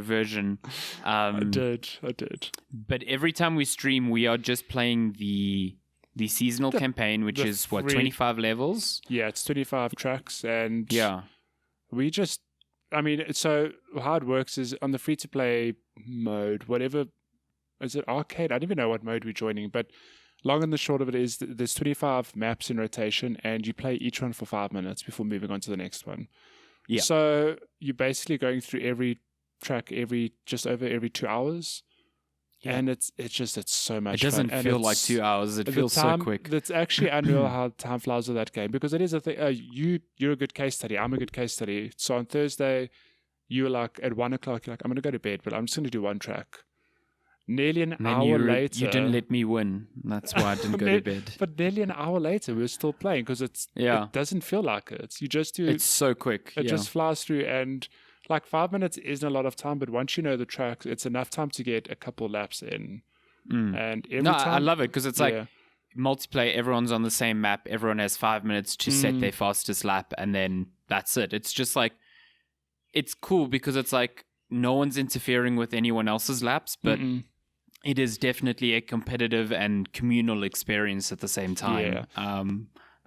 version. I did. But every time we stream, we are just playing the seasonal campaign, which is 25 levels. Yeah, it's 25 tracks, and we just. I mean, so how it works is on the free to play mode, whatever. Is it arcade? I don't even know what mode we're joining, but long and the short of it is there's 25 maps in rotation, and you play each one for 5 minutes before moving on to the next one. Yeah. So you're basically going through every track just over every 2 hours. Yeah. And it's so much fun. It doesn't feel like 2 hours. It feels so quick. It's actually unreal how time flies with that game, because it is a thing. You're a good case study. I'm a good case study. So on Thursday, you were like at 1 o'clock, you're like, I'm going to go to bed, but I'm just going to do one track. Nearly an hour later. You didn't let me win. That's why I didn't go to bed. But nearly an hour later, we were still playing because it doesn't feel like it. You just do. It's so quick. It just flies through, and like 5 minutes isn't a lot of time, but once you know the tracks, it's enough time to get a couple laps in. And every time, I love it because it's like multiplayer. Everyone's on the same map. Everyone has 5 minutes to set their fastest lap, and then that's it. It's just like, it's cool because it's like no one's interfering with anyone else's laps, but it is definitely a competitive and communal experience at the same time. Yeah.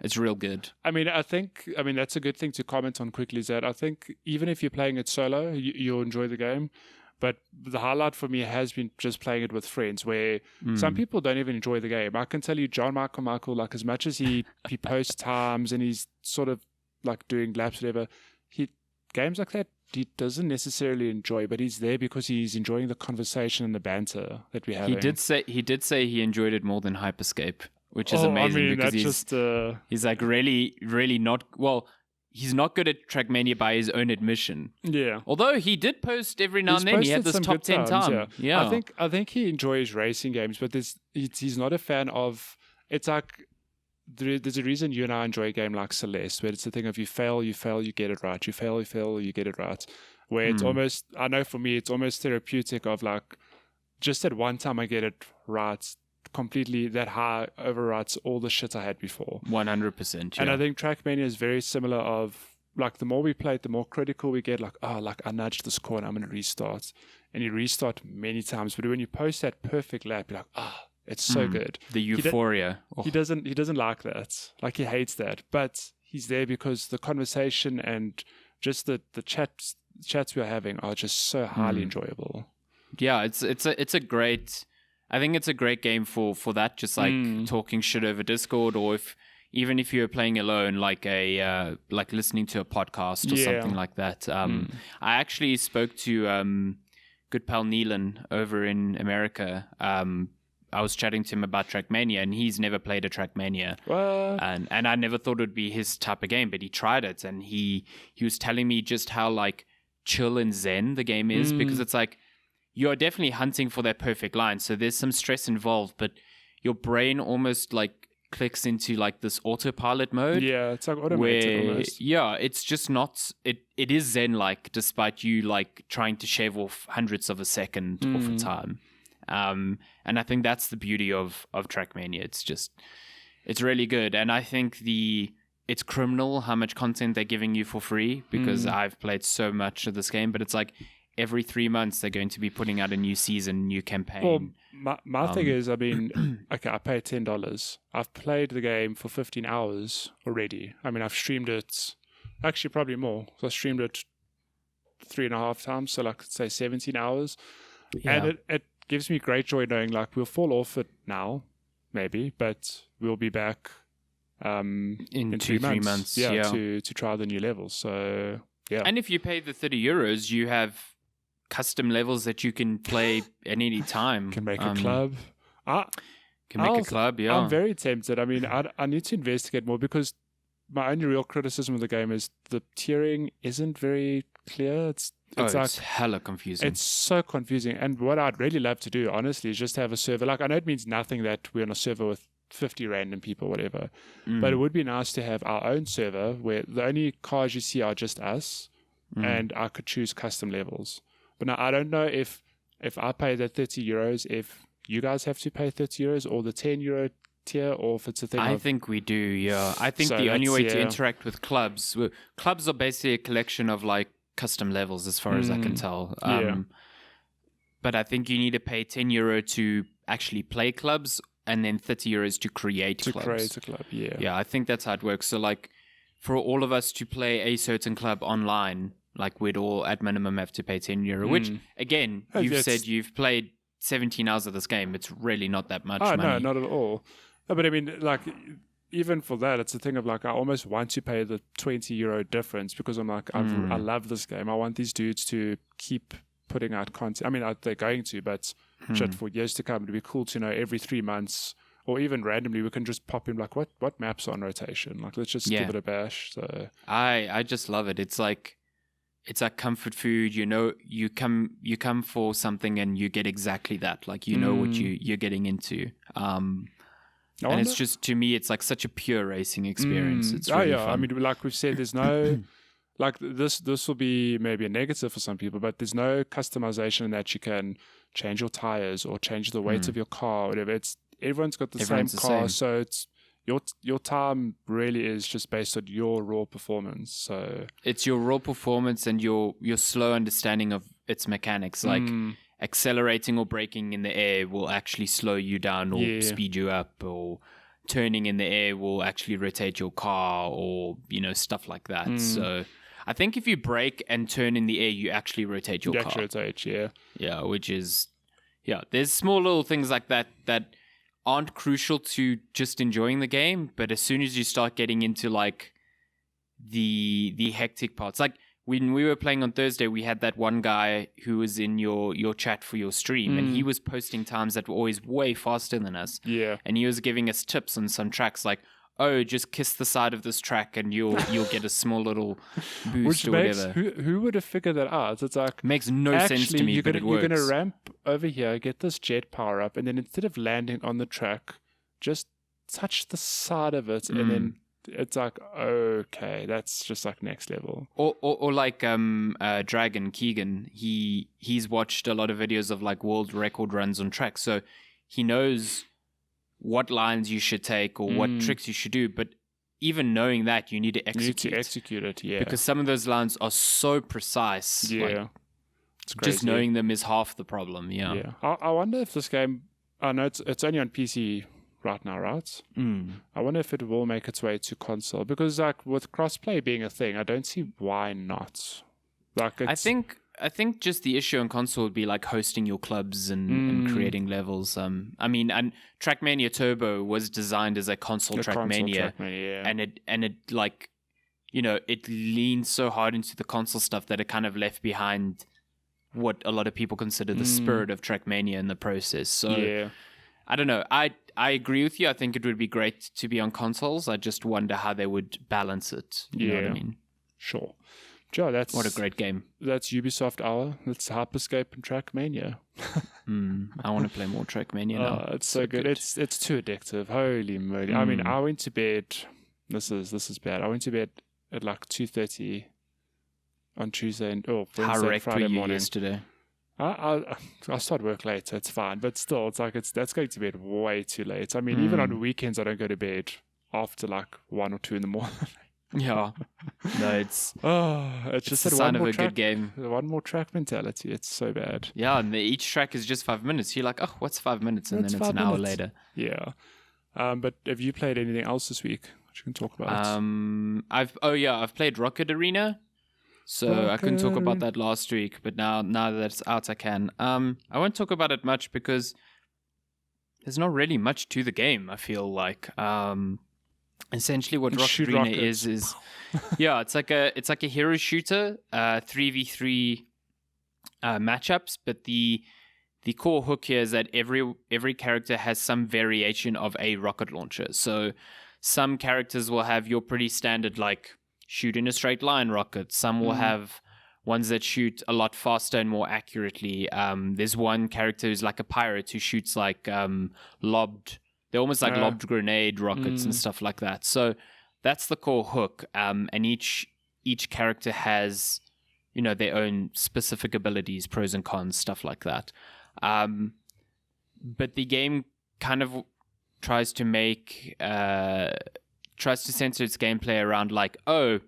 It's real good. I mean, that's a good thing to comment on quickly, is that I think even if you're playing it solo, you'll enjoy the game. But the highlight for me has been just playing it with friends, where some people don't even enjoy the game. I can tell you, John Michael, like as much as he posts times and he's sort of like doing laps, whatever, games like that he doesn't necessarily enjoy, but he's there because he's enjoying the conversation and the banter that we have. He did say he enjoyed it more than Hyper Scape, which is amazing because he's like really, really not well. He's not good at Trackmania by his own admission. Yeah. Although he did post every now and then. He had this top 10 time. Yeah. I think he enjoys racing games, but he's not a fan of. It's like there's a reason you and I enjoy a game like Celeste, where it's the thing of you fail, you get it right. You fail, you get it right. Where it's almost, I know for me, it's almost therapeutic of like, just at one time I get it right completely, that high overwrites all the shit I had before. 100%. Yeah. And I think Trackmania is very similar of, like, the more we play it, the more critical we get, like, I nudged this corner, I'm going to restart. And you restart many times, but when you post that perfect lap, you're like, it's so good. The euphoria. He doesn't like that. Like, he hates that. But he's there because the conversation and just the chats we're having are just so highly enjoyable. Yeah, it's a great, I think it's a great game for that, just like talking shit over Discord, or even if you're playing alone, like like listening to a podcast or something like that. I actually spoke to good pal Neelan over in America. I was chatting to him about Trackmania, and he's never played a Trackmania. What? And I never thought it would be his type of game, but he tried it, and he was telling me just how like chill and zen the game is, because it's like you're definitely hunting for that perfect line. So there's some stress involved, but your brain almost like clicks into like this autopilot mode. Yeah, it's like automated almost. Yeah, it's just not, it is zen-like, despite you like trying to shave off hundredths of a second off of time. And I think that's the beauty of Trackmania. It's really good. And I think it's criminal how much content they're giving you for free, because I've played so much of this game, but it's like every 3 months they're going to be putting out a new season, new campaign. Well, my thing is, I mean, okay, I paid $10. I've played the game for 15 hours already. I mean, I've streamed it, actually probably more. So I streamed it 3.5 times, so like say 17 hours. Yeah. And it gives me great joy knowing like we'll fall off it now, maybe, but we'll be back in 3 months. Yeah, to try the new levels. So yeah. And if you pay the €30, you have custom levels that you can play at any time. Can make a club. Yeah. I'm very tempted. I mean, I need to investigate more, because my only real criticism of the game is the tiering isn't very clear. It's like, hella confusing. It's so confusing. And what I'd really love to do, honestly, is just have a server. Like, I know it means nothing that we're on a server with 50 random people, whatever. But it would be nice to have our own server where the only cars you see are just us, and I could choose custom levels. But now I don't know if I pay that €30, if you guys have to pay €30 or the €10 tier, or if it's a thing. I think we do, yeah. I think the only way to interact with clubs are basically a collection of like custom levels, as far as I can tell. But I think you need to pay €10 to actually play clubs, and then €30 to create clubs. To create a club, yeah. Yeah, I think that's how it works. So like for all of us to play a certain club online, like we'd all at minimum have to pay €10, which again, you've said you've played 17 hours of this game. It's really not that much money. No, not at all. No, but I mean, like, even for that, it's a thing of like, I almost want to pay the €20 difference, because I'm like, I love this game. I want these dudes to keep putting out content. I mean, they're going to, but shit, for years to come, it'd be cool to know every 3 months, or even randomly, we can just pop in like, what maps are on rotation? Like, let's just give it a bash. So I just love it. It's like comfort food. You know, you come for something and you get exactly that. Like, you know what you're getting into. And it's just, to me, it's like such a pure racing experience. It's really fun. I mean, like we've said, there's no like this will be maybe a negative for some people, but there's no customization that you can change your tires or change the weight of your car or whatever. Everyone's got the same car, so it's your time really is just based on your raw performance. So it's your raw performance and your slow understanding of its mechanics. Like accelerating or braking in the air will actually slow you down or speed you up, or turning in the air will actually rotate your car, or stuff like that. So I think if you brake and turn in the air, you actually rotate your car. Actually rotate, yeah. Yeah, which is, there's small little things like that aren't crucial to just enjoying the game, but as soon as you start getting into like the hectic parts, like when we were playing on Thursday, we had that one guy who was in your chat for your stream, and he was posting times that were always way faster than us. Yeah. And he was giving us tips on some tracks, like, oh, just kiss the side of this track and you'll get a small little boost or whatever. Who would have figured that out? It's like, makes no sense to me, but it works. You're going to ramp over here, get this jet power up, and then instead of landing on the track, just touch the side of it, and then it's like, okay, that's just like next level. Or like Dragon Keegan, he's watched a lot of videos of like world record runs on tracks, so he knows what lines you should take or what tricks you should do, but even knowing that, you need to execute. You need to execute it, yeah. Because some of those lines are so precise. Yeah. Like, it's crazy. Just knowing them is half the problem, yeah. I wonder if this game, I know it's only on PC right now, right? I wonder if it will make its way to console, because like with crossplay being a thing, I don't see why not. Like I think just the issue on console would be like hosting your clubs and creating levels. I mean, and Trackmania Turbo was designed as a console Trackmania, and it like, you know, it leans so hard into the console stuff that it kind of left behind what a lot of people consider the spirit of Trackmania in the process. So I don't know. I agree with you. I think it would be great to be on consoles. I just wonder how they would balance it. You know what I mean? Sure. Joe, what a great game. That's Ubisoft Hour. That's Hyper Scape and Trackmania. I want to play more Trackmania now. It's so good. It's too addictive. Holy moly. I mean, I went to bed. This is bad. I went to bed at like 2:30 on Tuesday and Wednesday and Friday morning. Yesterday? I start work late, so it's fine. But still, it's like that's going to bed way too late. I mean, even on weekends, I don't go to bed after like 1 or 2 in the morning. Yeah, no, it's just a sign of a good game. One more track mentality. It's so bad. Yeah, and each track is just 5 minutes. You're like, oh, what's 5 minutes? And then it's an hour later. Yeah. But have you played anything else this week that you can talk about? I've played Rocket Arena. So I couldn't talk about that last week, but now that it's out, I can. I won't talk about it much because there's not really much to the game. I feel like. Essentially, what Rocket Arena is it's like a hero shooter, 3v3 matchups. But the core hook here is that every character has some variation of a rocket launcher. So some characters will have your pretty standard like shoot in a straight line rocket. Some will have ones that shoot a lot faster and more accurately. There's one character who's like a pirate who shoots like lobbed. They're almost like lobbed grenade rockets and stuff like that. So that's the core hook. And each character has, you know, their own specific abilities, pros and cons, stuff like that. But the game kind of tries to censor its gameplay around like, oh,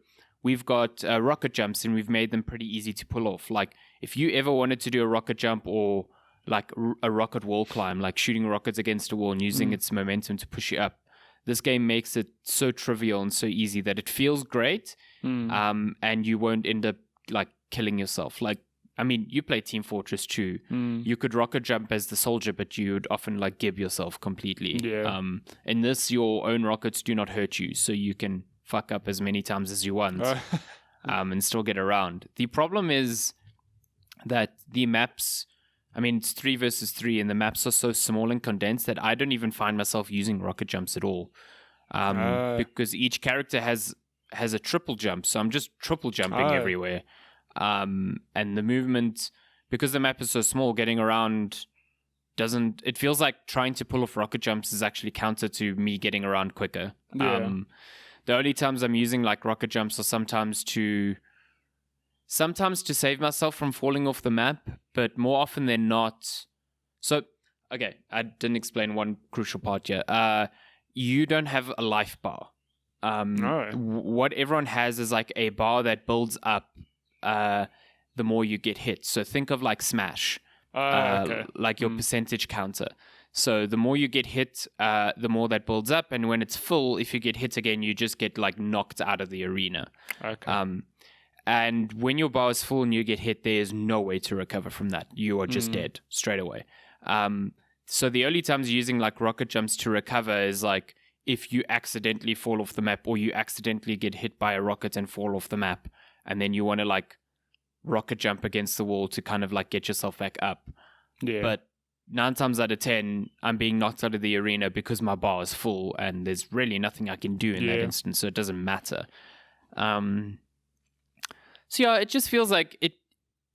we've got rocket jumps and we've made them pretty easy to pull off. Like if you ever wanted to do a rocket jump or like a rocket wall climb, like shooting rockets against a wall and using its momentum to push you up, this game makes it so trivial and so easy that it feels great, and you won't end up like killing yourself. Like, I mean, you play Team Fortress 2. You could rocket jump as the soldier, but you would often like gib yourself completely. Yeah. In this, your own rockets do not hurt you, so you can fuck up as many times as you want and still get around. The problem is that the maps, I mean, it's 3 versus 3, and the maps are so small and condensed that I don't even find myself using rocket jumps at all. Because each character has a triple jump, so I'm just triple jumping everywhere. And the movement, because the map is so small, getting around it feels like trying to pull off rocket jumps is actually counter to me getting around quicker. Yeah. The only times I'm using like rocket jumps are sometimes to save myself from falling off the map, but more often than not. So, okay, I didn't explain one crucial part here. You don't have a life bar. No. What everyone has is like a bar that builds up the more you get hit. So think of like Smash, like your percentage counter. So the more you get hit, the more that builds up. And when it's full, if you get hit again, you just get like knocked out of the arena. Okay. And when your bar is full and you get hit, there is no way to recover from that. You are just dead straight away. So the only times using like rocket jumps to recover is like if you accidentally fall off the map or you accidentally get hit by a rocket and fall off the map, and then you want to like rocket jump against the wall to kind of like get yourself back up. Yeah. But 9 times out of 10, I'm being knocked out of the arena because my bar is full and there's really nothing I can do in that instance, so it doesn't matter. So yeah, it just feels like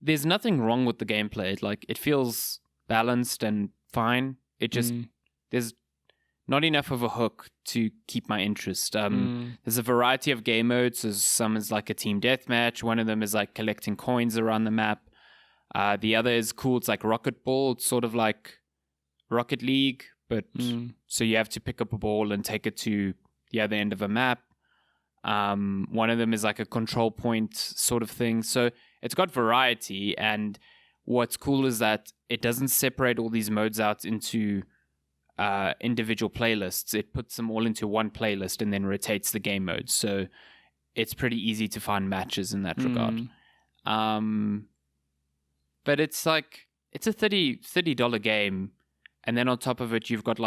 there's nothing wrong with the gameplay. Like, it feels balanced and fine. It just, there's not enough of a hook to keep my interest. There's a variety of game modes. Some is like a team deathmatch. One of them is like collecting coins around the map. The other is cool. It's like Rocket Ball. It's sort of like Rocket League, but so you have to pick up a ball and take it to the other end of a map. One of them is like a control point sort of thing. So it's got variety, and what's cool is that it doesn't separate all these modes out into individual playlists. It puts them all into one playlist and then rotates the game modes. So it's pretty easy to find matches in that regard. But it's like, it's a $30 game, and then on top of it you've got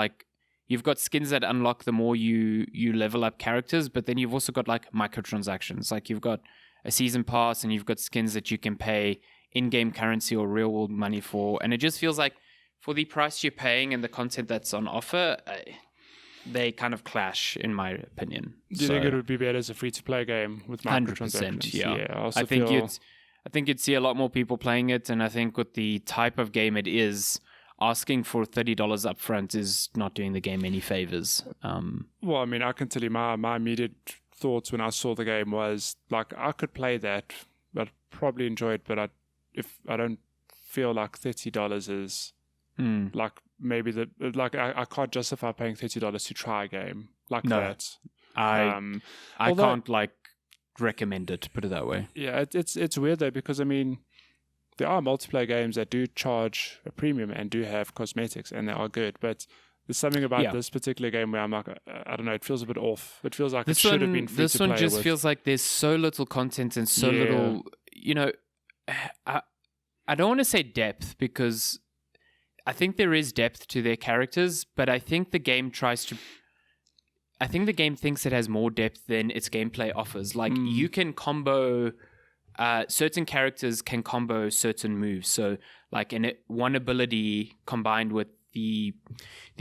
skins that unlock the more you level up characters, but then you've also got like microtransactions. Like, you've got a season pass and you've got skins that you can pay in-game currency or real-world money for, and it just feels like for the price you're paying and the content that's on offer, they kind of clash, in my opinion. Do you think it would be better as a free-to-play game with microtransactions? 100%, yeah. I think you'd see a lot more people playing it, and I think with the type of game it is, asking for $30 up front is not doing the game any favors. Well, I mean, I can tell you my immediate thoughts when I saw the game was like, I could play that, I'd probably enjoy it, but if I don't feel like $30 is like maybe I can't justify paying $30 to try a game like that. I can't like recommend it, put it that way. Yeah, it's weird though, because I mean, there are multiplayer games that do charge a premium and do have cosmetics, and they are good, but there's something about this particular game where I'm like, I don't know, it feels a bit off. It feels like it should have been free to play. This one just feels like there's so little content and so little, I don't want to say depth, because I think there is depth to their characters, but I think the game thinks it has more depth than its gameplay offers. Like, you can combo... certain characters can combo certain moves. So, like, one ability combined with the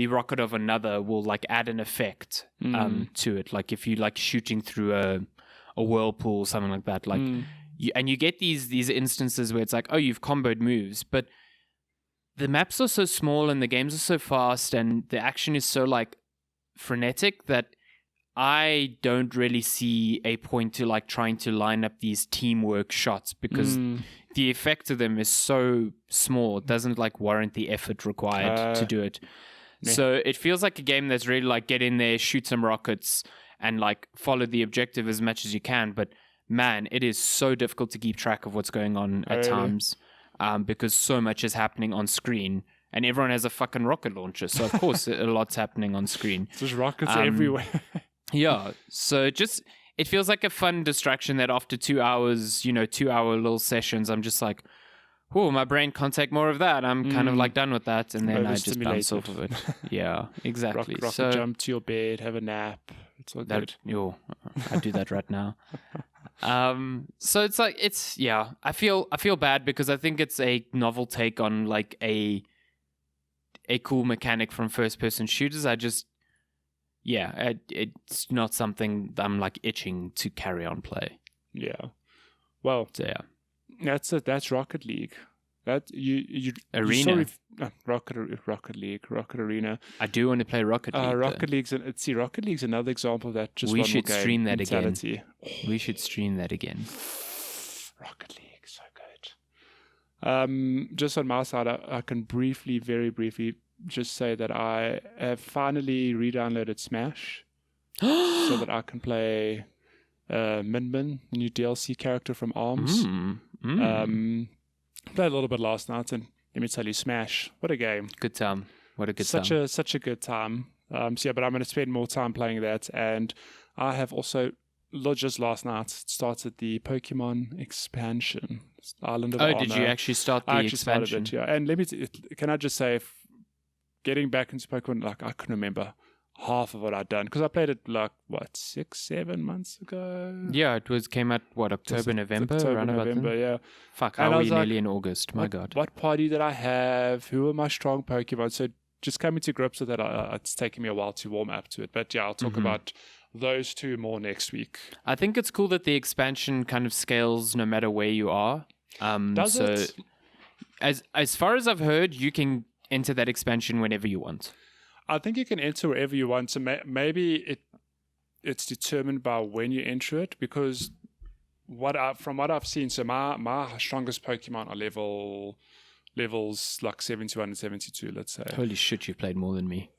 rocket of another will like add an effect to it. Like, if you like shooting through a whirlpool, something like that. Like, you get these instances where it's like, oh, you've comboed moves, but the maps are so small and the games are so fast and the action is so like frenetic that I don't really see a point to like trying to line up these teamwork shots, because the effect of them is so small. It doesn't like warrant the effort required to do it. Yeah. So it feels like a game that's really like get in there, shoot some rockets, and like follow the objective as much as you can. But man, it is so difficult to keep track of what's going on at times, because so much is happening on screen. And everyone has a fucking rocket launcher. So of course a lot's happening on screen. There's rockets everywhere. Yeah, so it feels like a fun distraction that after 2 hours, 2-hour little sessions, I'm just like, oh, my brain can't take more of that. I'm kind of like done with that, and then I just bounce off of it. Yeah, exactly. Rocket jump to your bed, have a nap. It's all good. I do that right now. So it's like, I feel bad, because I think it's a novel take on like a cool mechanic from first-person shooters. It's not something that I'm like itching to carry on play. Yeah. Well, so, yeah. That's it. That's Rocket League. That you Arena. Rocket League, Rocket Arena. I do want to play Rocket League. Rocket League's another example of that. Just we one should more game stream that mentality. Again. We should stream that again. Rocket League, so good. Just on my side, I can very briefly just say that I have finally re-downloaded Smash so that I can play Min Min, the new DLC character from ARMS. Played a little bit last night, and let me tell you, Smash, what a game. Good time. What a good time. Such a good time. But I'm going to spend more time playing that, and I have also just last night started the Pokemon expansion, Island of Oh, Armor. did you actually start the I actually expansion? started it, yeah. And can I just say, getting back into Pokemon, like I couldn't remember half of what I'd done because I played it like 6-7 months ago. Yeah, came out October, November, around about then? November, yeah. Fuck, And how I are was we like, nearly in August? My God. What party did I have? Who are my strong Pokemon? So just coming to grips with that, it's taken me a while to warm up to it. But yeah, I'll talk about those two more next week. I think it's cool that the expansion kind of scales no matter where you are. Does it? As far as I've heard, you can enter that expansion whenever you want. I think you can enter wherever you want. So maybe it's determined by when you enter it, because from what I've seen, so my strongest Pokemon are levels like 71 and 72, let's say. Holy shit, you've played more than me.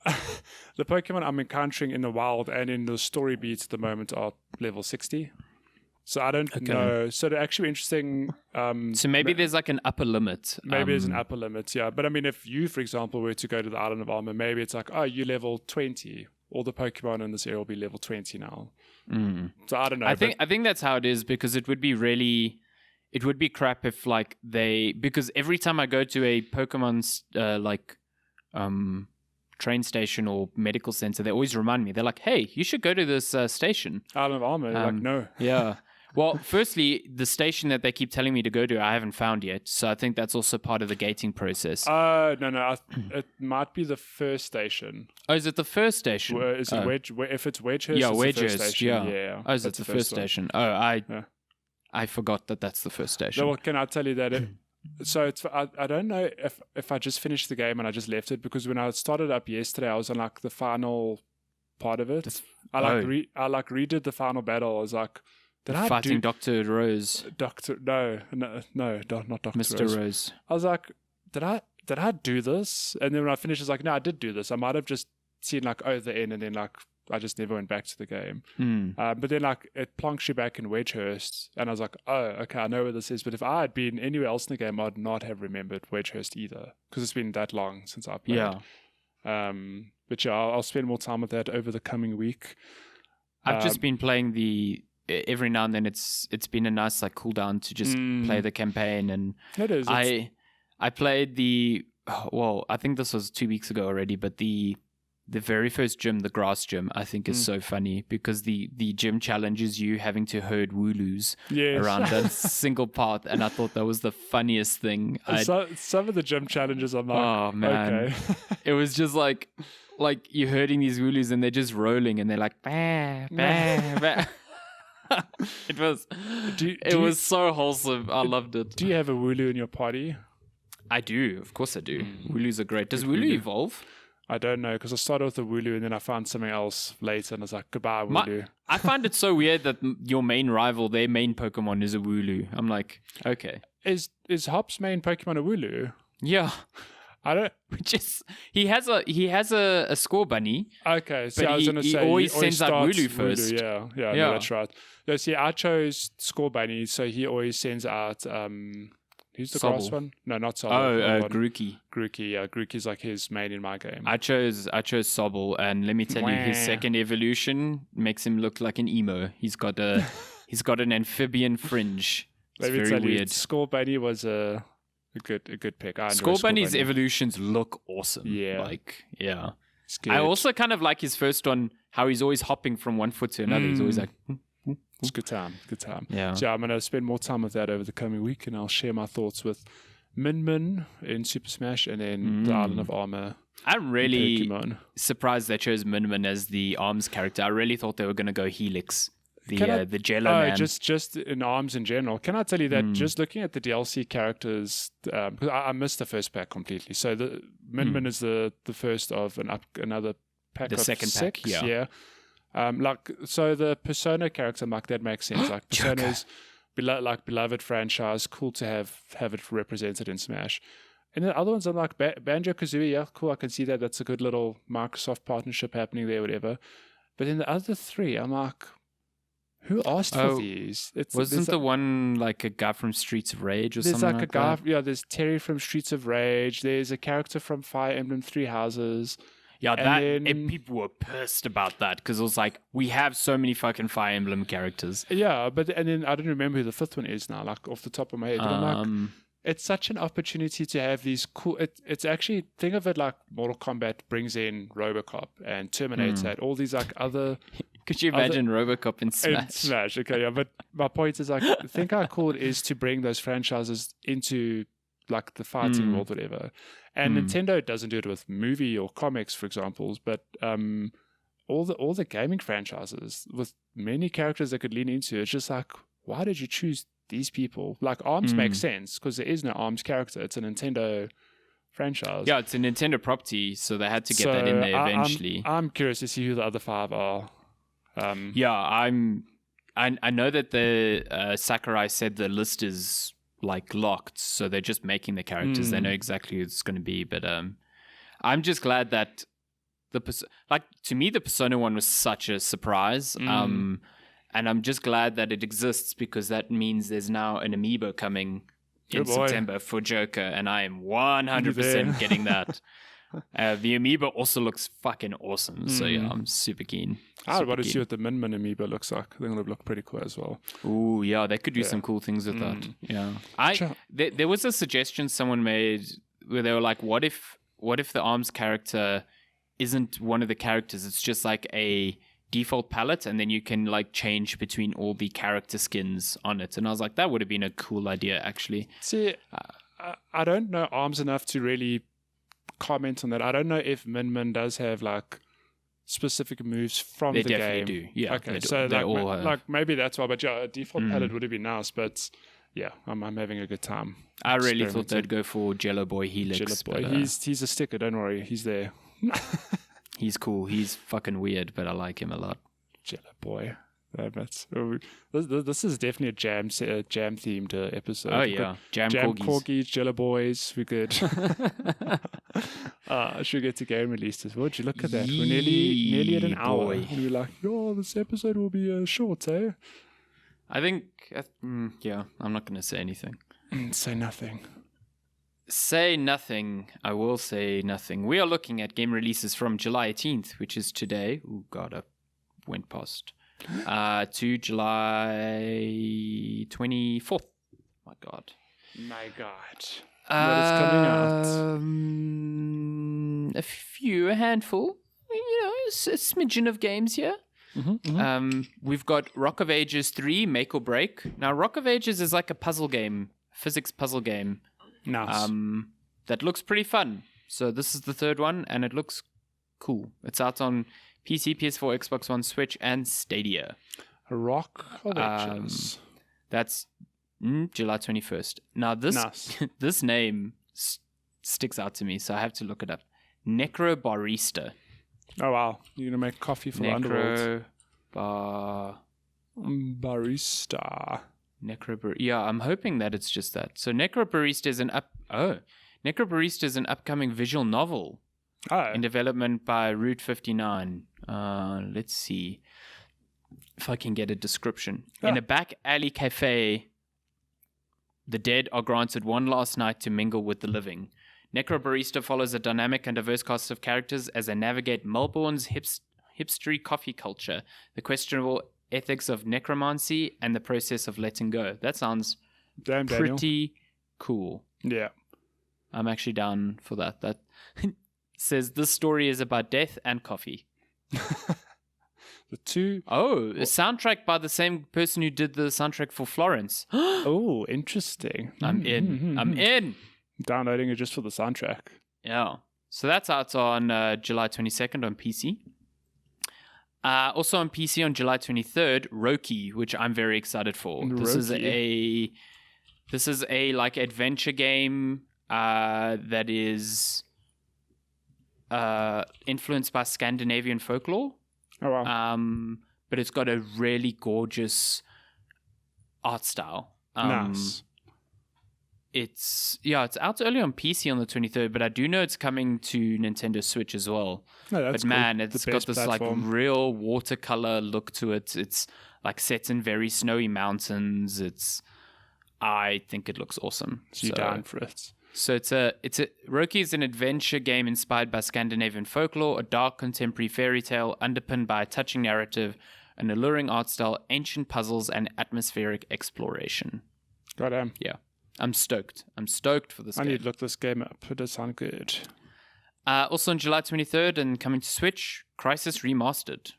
The Pokemon I'm encountering in the wild and in the story beats at the moment are level 60. So I don't know. So they're actually interesting. So maybe there's like an upper limit. Maybe there's an upper limit, yeah. But I mean, if you, for example, were to go to the Island of Armor, maybe it's like, oh, you level 20. All the Pokemon in this area will be level 20 now. So I don't know. I think that's how it is, because it would be crap if like because every time I go to a Pokemon's train station or medical center, they always remind me. They're like, hey, you should go to this station. Island of Armor, like, no. Yeah. Well, firstly, the station that they keep telling me to go to, I haven't found yet. So I think that's also part of the gating process. No. It might be the first station. Oh, is it the first station? Is it if it's Wedgehurst? Yeah, it's Wedgehurst. the first station. Yeah. Oh, is it the first station? Oh, I forgot that's the first station. Well, can I tell you that? So I don't know if I just finished the game and I just left it, because when I started up yesterday, I was on like the final part of it. I redid the final battle. I was like, fighting Dr. Rose. No, not Dr. Mr. Rose. I was like, did I do this? And then when I finished, I was like, no, I did do this. I might have just seen like, oh, the end, and then like I just never went back to the game. But then like it plonks you back in Wedgehurst, and I was like, oh, okay, I know where this is. But if I had been anywhere else in the game, I'd not have remembered Wedgehurst either, because it's been that long since I played. Yeah. But yeah, I'll spend more time with that over the coming week. I've just been playing every now and then. It's been a nice like cool down to just play the campaign, and it is. I played I think this was 2 weeks ago already, but the very first gym, the grass gym, I think is so funny, because the gym challenges you having to herd wooloos around that single path, and I thought that was the funniest thing. Some of the gym challenges I'm like, oh man, okay. It was just like you're herding these wooloos and they're just rolling and they're like bah, bah, bah. It was so wholesome. I loved it. Do you have a wooloo in your party? I do, of course I do. Wooloos are great. Does wooloo evolve? I don't know, because I started with a wooloo and then I found something else later, and I was like, goodbye, wooloo. I find it so weird that your main rival, their main Pokemon, is a wooloo. I'm like, okay. Is Hop's main Pokemon a wooloo? Yeah. I don't. He has a score bunny. Okay, so but I was going to say he always sends out wooloo first. Yeah, no, that's right. No, see, I chose score bunny, so he always sends out who's the grass one? No, not Sobble. Oh, Grookey. Grookey, yeah, Grookey's like his main in my game. I chose Sobble, and let me tell you, his second evolution makes him look like an emo. He's got an amphibian fringe. It's very weird. Score bunny was a good pick. Score Bunny's evolutions look awesome. Yeah. It's good. I also kind of like his first one, how he's always hopping from one foot to another. He's always like... It's good time. Yeah. So I'm going to spend more time with that over the coming week, and I'll share my thoughts with Min in Super Smash, and then the Island of Armor. I'm really surprised they chose Min as the ARMS character. I really thought they were going to go Helix. The Jello Man. Just in ARMS in general. Can I tell you that just looking at the DLC characters, because I missed the first pack completely. So the Min is the first of another pack. The second 6, pack, yeah. So the Persona character, Mark, that makes sense. Like Persona's beloved franchise, cool to have it represented in Smash. And the other ones, I'm like Banjo-Kazooie, yeah, cool. I can see that. That's a good little Microsoft partnership happening there, whatever. But then the other three, I'm like, who asked for these? Wasn't the one like a guy from Streets of Rage or something like that? Yeah, there's Terry from Streets of Rage. There's a character from Fire Emblem Three Houses. Yeah, And then- people were pissed about that because it was like, we have so many fucking Fire Emblem characters. Yeah, and then I don't remember who the fifth one is now, like off the top of my head. But I'm like, it's such an opportunity to have these cool. It's actually, think of it like Mortal Kombat brings in RoboCop and Terminator and all these like other. Could you imagine RoboCop in Smash? In Smash, okay, yeah. But my point is like, think how cool it is to bring those franchises into like the fighting world, whatever. And Nintendo doesn't do it with movie or comics, for example, but all the gaming franchises with many characters that could lean into. It's just like, why did you choose these people? Like ARMS makes sense because there is no ARMS character. It's a Nintendo franchise. Yeah, it's a Nintendo property, so they had to get that in there eventually. I'm curious to see who the other five are. Yeah, I know that the Sakurai said the list is like locked, so they're just making the characters. They know exactly who it's going to be, but I'm just glad that to me the Persona one was such a surprise. And I'm just glad that it exists because that means there's now an amiibo coming in September for Joker, and I am 100% getting that. The amiibo also looks fucking awesome, so yeah, I'm super keen. I want to see what the Min Min amiibo looks like. I think it'll look pretty cool as well. Ooh, yeah, they could do some cool things with that. Yeah, there was a suggestion someone made where they were like, what if the ARMS character isn't one of the characters? It's just like a default palette, and then you can like change between all the character skins on it. And I was like, that would have been a cool idea, actually. See, I don't know ARMS enough to really comment on that. I don't know if Min Min does have like specific moves from the game. They definitely do. Yeah. Okay, so like maybe that's why. But yeah, a default palette would have been nice. But yeah, I'm having a good time. I really thought they'd go for Jello Boy Helix. Jello Boy, but, he's a sticker. Don't worry, he's there. He's cool. He's fucking weird, but I like him a lot. Jello Boy. This is definitely a jam themed episode. Oh yeah, jam corgis, Jello Boys. We good. Should get to game releases. Would you look at that? We're nearly at an hour. And we're like, this episode will be short, eh? I think, yeah. I'm not going to say anything. Say nothing. Say nothing. I will say nothing. We are looking at game releases from July 18th, which is today. Oh God, I went past. To July 24th. My God. What is coming out? A handful. A smidgen of games here. We've got Rock of Ages 3, Make or Break. Now, Rock of Ages is like a puzzle game, physics puzzle game. Nice. That looks pretty fun. So this is the third one, and it looks cool. It's out on PC, PS4, Xbox One, Switch, and Stadia. Rock of Ages. That's July 21st. Now, this name sticks out to me, so I have to look it up. Necrobarista. Oh, wow. You're going to make coffee for the underworld. Barista. Yeah, I'm hoping that it's just that. So Necrobarista is an upcoming visual novel in development by Route 59. Let's see if I can get a description. In a back alley cafe, the dead are granted one last night to mingle with the living. Necrobarista follows a dynamic and diverse cast of characters as they navigate Melbourne's hipstery coffee culture, the questionable ethics of necromancy, and the process of letting go. That sounds pretty cool. Yeah. I'm actually down for that. That says this story is about death and coffee. The two... Oh, a soundtrack by the same person who did the soundtrack for Florence. Oh, interesting. I'm in. Downloading it just for the soundtrack. Yeah. So that's out on July 22nd on PC. Also on PC on July 23rd, Roki, which I'm very excited for. This is a like adventure game that is influenced by Scandinavian folklore. Oh wow. But it's got a really gorgeous art style. Nice. It's out early on PC on the 23rd, but I do know it's coming to Nintendo Switch as well. Oh, that's but man, cool. It's got this platform. Like real watercolor look to it. It's like set in very snowy mountains. I think it looks awesome. So you're down for it. So Roki is an adventure game inspired by Scandinavian folklore, a dark contemporary fairy tale underpinned by a touching narrative, an alluring art style, ancient puzzles, and atmospheric exploration. Goddamn. Yeah. I'm stoked. I'm stoked for this game. I need to look this game up. It does sound good. Also on July 23rd and coming to Switch, Crisis Remastered.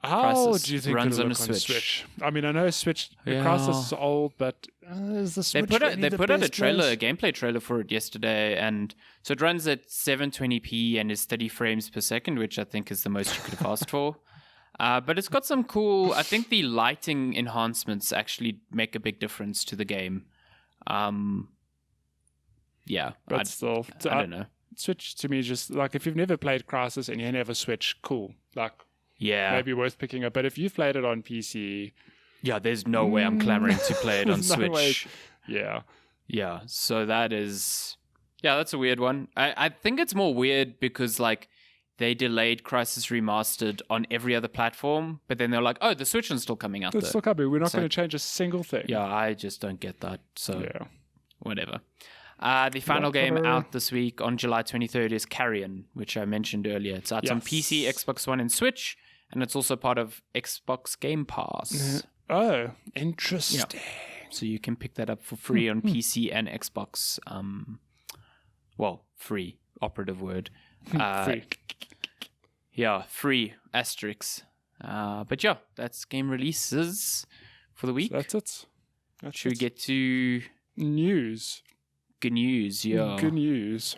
How Crysis do you think runs it'll on look a on Switch. Switch? I mean, I know Switch. Yeah. Crysis is old, but is the Switch They really put out a best trailer, a place? gameplay trailer for it yesterday, and so it runs at 720p and is 30 frames per second, which I think is the most you could have asked for. But it's got some cool. I think the lighting enhancements actually make a big difference to the game. Yeah, But still, I don't know. Switch to me is just like if you've never played Crysis and you never a Switch, cool. Like Yeah, maybe worth picking up. But if you've played it on PC, yeah. There's no way I'm clamoring to play it on There's no way. Switch. yeah. Yeah, so that's a weird one. I think it's more weird because like they delayed Crisis Remastered on every other platform, but then they're like, oh, the Switch one's still coming out It's though. still coming. We're not So- going to change a single thing. Yeah, I just don't get that. So Yeah. whatever. The final game out this week on July 23rd is Carrion, which I mentioned earlier. It's out on Yes. PC, Xbox One, and Switch, and it's also part of Xbox Game Pass. Oh, interesting. So you can pick that up for free on PC and Xbox. Well, free, operative word. Free. Yeah, free, asterisks. But yeah, that's game releases for the week. That's it. That's Should we it. get to News? good news? Yeah. Good news.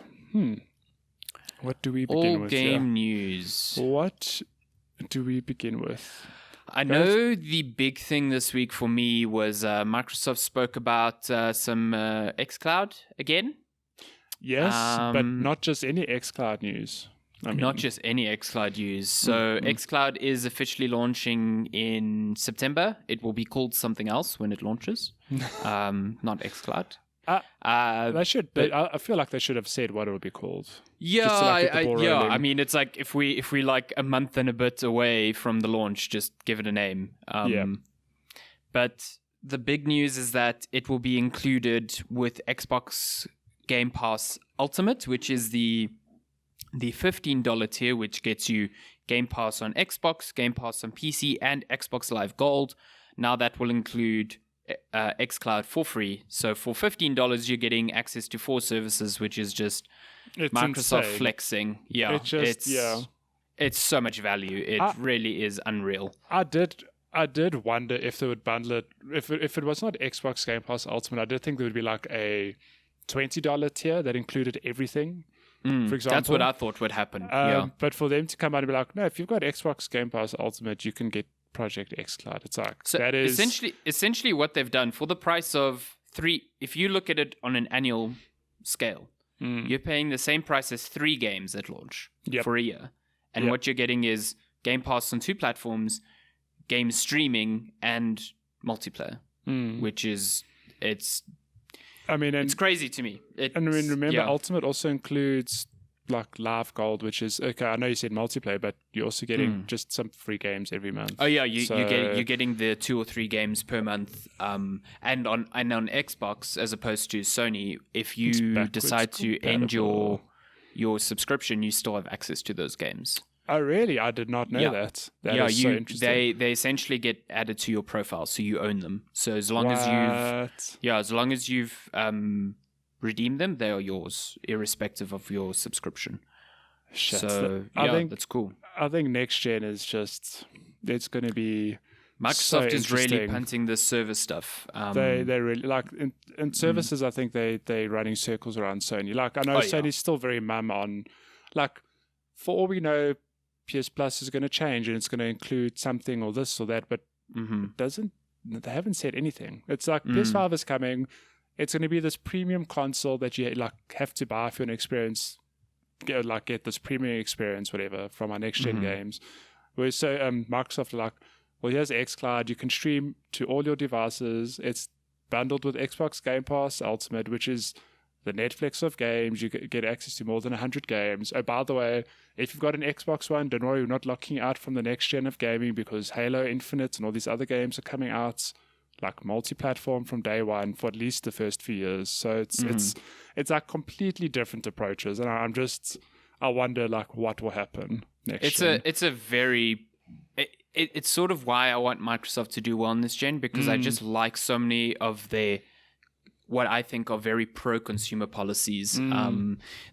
What do we begin All with? game news. What do we begin with? I know the big thing this week for me was Microsoft spoke about some xCloud again. Yes, but Um, not just any xCloud news. I mean, Not just any xCloud news. So xCloud is officially launching in September. It will be called something else when it launches. Not xCloud. they should. I feel like they should have said what it would be called. Yeah, Just to, like, get the ball rolling. I mean, it's like if we like a month and a bit away from the launch, just give it a name. But the big news is that it will be included with Xbox Game Pass Ultimate, which is the $15 tier, which gets you Game Pass on Xbox, Game Pass on PC, and Xbox Live Gold. Now that will include xCloud for free. So for $15, you're getting access to 4 services, which is just It's Microsoft insane. flexing. Yeah, It's just, it's so much value. It really is unreal. I did wonder if they would bundle it. If it was not Xbox Game Pass Ultimate, I did think there would be like a $20 tier that included everything. For example, That's what I thought would happen. Yeah. But for them to come out and be like, no, if you've got Xbox Game Pass Ultimate, you can get Project xCloud. It's like So that is essentially what they've done for the price of 3. If you look at it on an annual scale, you're paying the same price as 3 games at launch for a year, and what you're getting is Game Pass on 2 platforms, game streaming, and multiplayer, which is it's crazy to me. Remember, Ultimate also includes like Live Gold, which is okay. I know you said multiplayer, but you're also getting just some free games every month. Oh yeah, you're getting the 2 or 3 games per month, and on Xbox as opposed to Sony. If you decide to end your subscription, you still have access to those games. Oh really? I did not know that. That is so interesting. They essentially get added to your profile, so you own them. So as long as you've redeemed them, they are yours, irrespective of your subscription. Shit. So I think that's cool. I think next gen is just it's going to be Microsoft so is really interesting. punting this service stuff. They really like in services. I think they running circles around Sony. Like I know Sony's still very mum on like for all we know, PS Plus is going to change and it's going to include something or this or that, but it doesn't. They haven't said anything. It's like PS5 is coming. It's going to be this premium console that you like have to buy for an experience. Get this premium experience, whatever, from our next gen games. Where so Microsoft are like, well, here's xCloud. You can stream to all your devices. It's bundled with Xbox Game Pass Ultimate, which is the Netflix of games. You get access to more than 100 games. Oh, by the way, if you've got an Xbox One, don't worry, we're not locking out from the next gen of gaming because Halo Infinite and all these other games are coming out like multi-platform from day one for at least the first few years. So it's like completely different approaches, and I wonder like what will happen next gen. It's sort of why I want Microsoft to do well in this gen, because I just like so many of their what I think are very pro-consumer policies.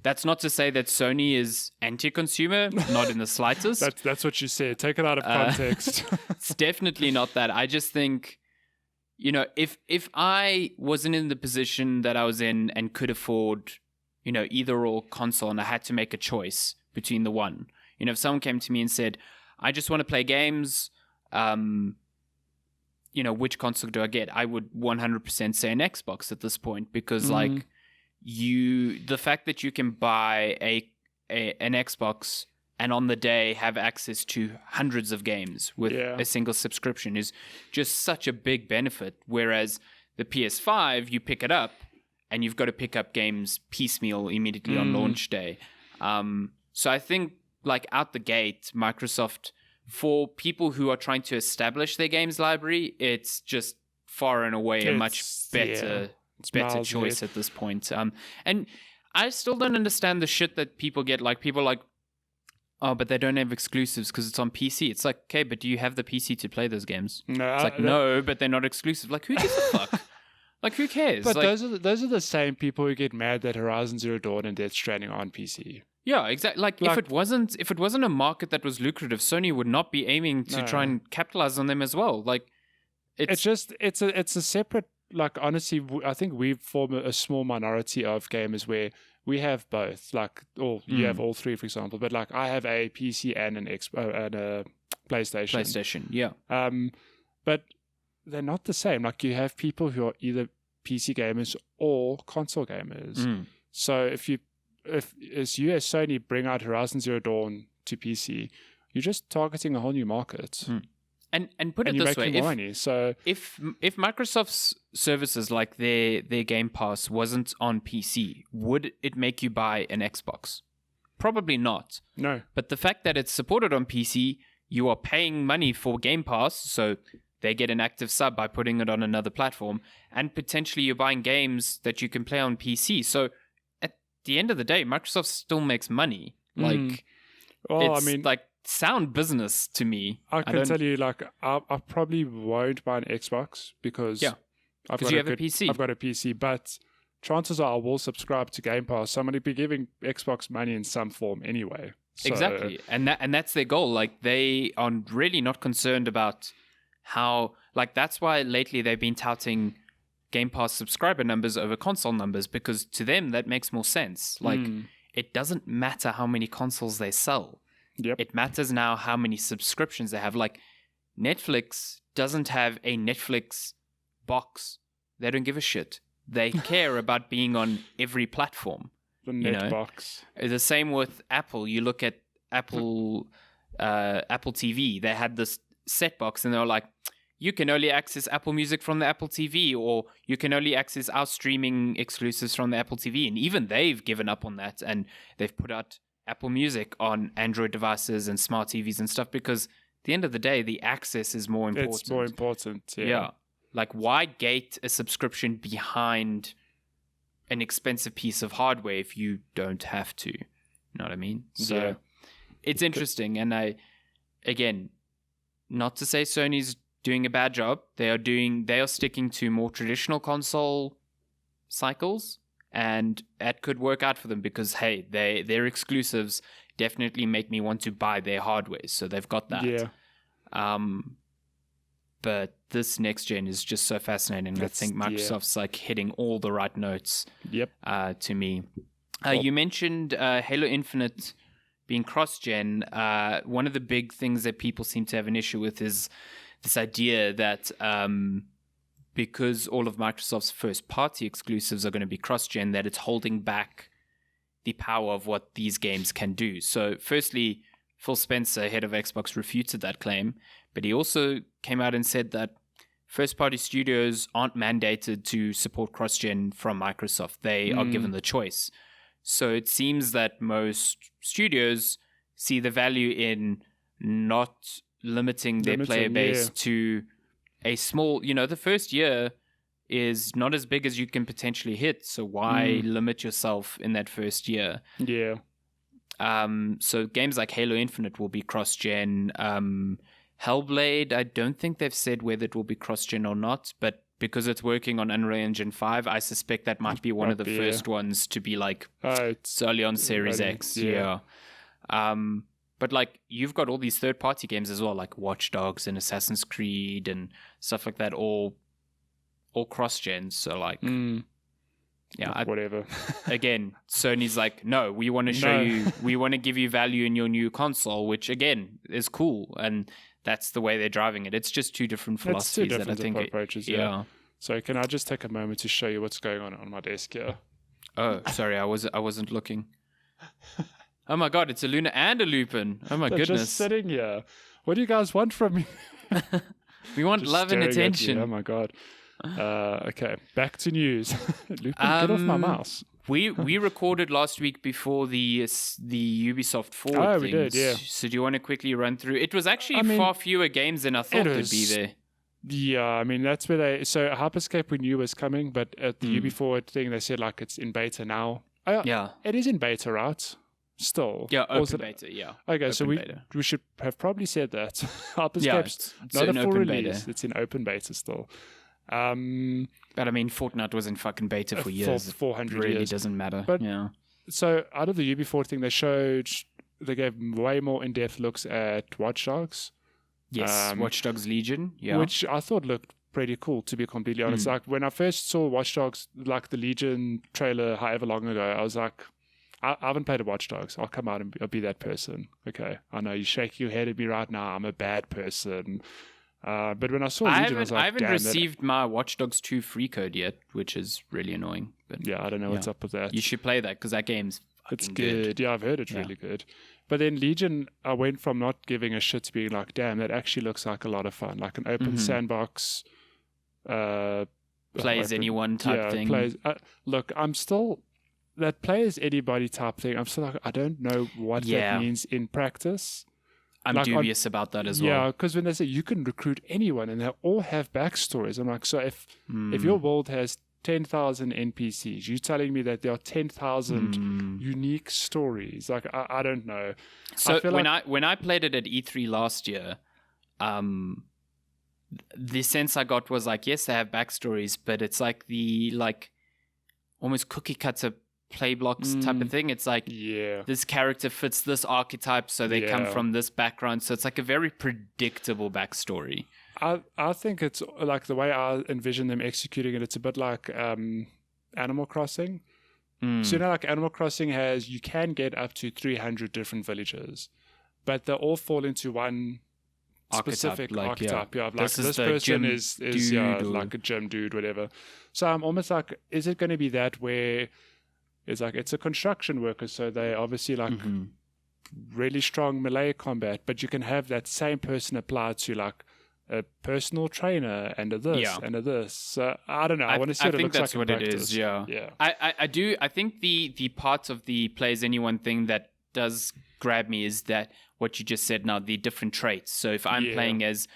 That's not to say that Sony is anti-consumer, not in the slightest. That's what you said. Take it out of context. It's definitely not that. I just think, if I wasn't in the position that I was in and could afford, either or console, and I had to make a choice between the one, if someone came to me and said, I just want to play games, which console do I get? I would 100% say an Xbox at this point, because the fact that you can buy an Xbox and on the day have access to hundreds of games with a single subscription is just such a big benefit. Whereas the PS5, you pick it up and you've got to pick up games piecemeal immediately on launch day. So I think like out the gate, Microsoft, for people who are trying to establish their games library, it's just far and away a much better choice at this point. And I still don't understand the shit that people get. Like people are like, oh, but they don't have exclusives because it's on PC. It's like, okay, but do you have the PC to play those games? No, it's like, no, but they're not exclusive. Like, who gives a fuck? Like, who cares? But like, those are the same people who get mad that Horizon Zero Dawn and Death Stranding are on PC. Yeah, exactly. Like if it wasn't a market that was lucrative, Sony would not be aiming to try and capitalize on them as well. Like it's a separate. Like honestly, I think we form a small minority of gamers where we have both. Like, you have all three, for example. But like, I have a PC and an and a PlayStation. PlayStation, yeah. But they're not the same. Like you have people who are either PC gamers or console gamers. So if as you as Sony bring out Horizon Zero Dawn to PC, you're just targeting a whole new market. And put it this way, money. So if Microsoft's services like their Game Pass wasn't on PC, would it make you buy an Xbox? Probably not. No. But the fact that it's supported on PC, you are paying money for Game Pass, so they get an active sub by putting it on another platform, and potentially you're buying games that you can play on PC. So at the end of the day, Microsoft still makes money. Like, it's like sound business to me. I can tell you, like, I probably won't buy an Xbox because you have a PC. I've got a PC, but chances are I will subscribe to Game Pass. So I'm going to be giving Xbox money in some form anyway. So, exactly, and that's their goal. Like, they are really not concerned about how. Like, that's why lately they've been touting Game Pass subscriber numbers over console numbers, because to them that makes more sense. Like, it doesn't matter how many consoles they sell. Yep. It matters now how many subscriptions they have. Like, Netflix doesn't have a Netflix box. They don't give a shit. They care about being on every platform. The Netbox. The same with Apple. You look at Apple TV. They had this set box, and they were like, you can only access Apple Music from the Apple TV, or you can only access our streaming exclusives from the Apple TV. And even they've given up on that, and they've put out Apple Music on Android devices and smart TVs and stuff, because at the end of the day, the access is more important. It's more important, yeah. Like, why gate a subscription behind an expensive piece of hardware if you don't have to? You know what I mean? So it's interesting. And again, not to say Sony's doing a bad job. They are sticking to more traditional console cycles. And that could work out for them because, hey, their exclusives definitely make me want to buy their hardware. So they've got that. Yeah. But this next gen is just so fascinating. I think Microsoft's like hitting all the right notes. Yep. To me. You mentioned Halo Infinite being cross-gen. One of the big things that people seem to have an issue with is this idea that because all of Microsoft's first-party exclusives are going to be cross-gen, that it's holding back the power of what these games can do. So, firstly, Phil Spencer, head of Xbox, refuted that claim, but he also came out and said that first-party studios aren't mandated to support cross-gen from Microsoft. They are given the choice. So it seems that most studios see the value in not limiting their player base to a small, the first year is not as big as you can potentially hit. So why limit yourself in that first year? Yeah. So games like Halo Infinite will be cross-gen. Hellblade, I don't think they've said whether it will be cross-gen or not, but because it's working on Unreal Engine 5, I suspect that might be one of the first ones to be like solely on Series X. Yeah. But like you've got all these third-party games as well, like Watch Dogs and Assassin's Creed and stuff like that, all cross-gen. So like, whatever. Again, Sony's like, no, we want to show you, we want to give you value in your new console, which again is cool, and that's the way they're driving it. It's just two different philosophies that I think approaches. Yeah. So can I just take a moment to show you what's going on my desk here? Oh, sorry, I wasn't looking. Oh my god, it's a Luna and a Lupin. Oh my goodness. Just sitting here. What do you guys want from me? We want love and attention. Oh my god. Okay, back to news. Lupin, get off my mouse. We recorded last week before the Ubisoft Forward things. We did, yeah. So do you want to quickly run through? It was actually far fewer games than I thought would be there. Yeah, I mean, that's where so Hyper Scape we knew was coming, but at the Ubi Forward thing, they said like it's in beta now. Yeah. It is in beta, right? Still. Yeah, open beta, yeah. Okay, so we should have probably said that. Hyper Scape's not a full release. Beta. It's in open beta still. But I mean, Fortnite was in fucking beta for years. 400 years. It really years. doesn't matter. But, yeah. So out of the Ubi4 thing, they gave way more in-depth looks at Watch Dogs. Yes, Watch Dogs Legion. Yeah. Which I thought looked pretty cool, to be completely honest. Like when I first saw Watch Dogs, like the Legion trailer, however long ago, I was like, I haven't played a Watch Dogs. I'll come out and I'll be that person. Okay, I know you shake your head at me right now. I'm a bad person. But when I saw Legion, I was like, I haven't received my Watch Dogs 2 free code yet, which is really annoying. But yeah, I don't know what's up with that. You should play that because that game's fucking good. Yeah, I've heard it's really good. But then Legion, I went from not giving a shit to being like, damn, that actually looks like a lot of fun. Like an open sandbox. Plays anyone type thing. Look, I'm still... That plays anybody type thing. I'm still like, I don't know what that means in practice. I'm dubious about that as well. Yeah, because when they say you can recruit anyone and they all have backstories, I'm like, so if your world has 10,000 NPCs, you're telling me that there are 10,000 unique stories. Like, I don't know. So when I played it at E3 last year, the sense I got was like, yes, they have backstories, but it's like almost cookie cutter play blocks type of thing. It's like this character fits this archetype, so they come from this background. So it's like a very predictable backstory. I think it's like the way I envision them executing it. It's a bit like Animal Crossing. So like Animal Crossing you can get up to 300 different villages, but they all fall into one specific archetype. Yeah, like this person is like a gym dude, whatever. So I'm almost like, is it going to be that where it's like it's a construction worker, so they obviously like really strong melee combat, but you can have that same person applied to like a personal trainer and a this. So I don't know. I want to see what it looks like. I think that's what it is. Yeah. I do. I think the part of the play as anyone thing that does grab me is that what you just said now, the different traits. So if I'm playing as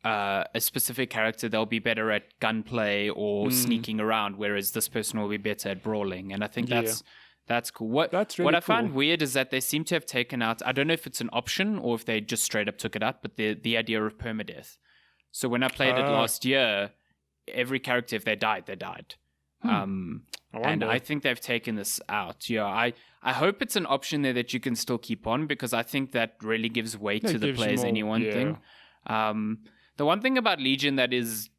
a specific character, they'll be better at gunplay or sneaking around, whereas this person will be better at brawling. And I think that's cool. What I find weird is that they seem to have taken out, I don't know if it's an option or if they just straight up took it out, but the idea of permadeath. So when I played it last year, every character, if they died, they died. And I think they've taken this out. Yeah, I hope it's an option there that you can still keep on, because I think that really gives weight to the play as anyone thing. The one thing about Legion that is,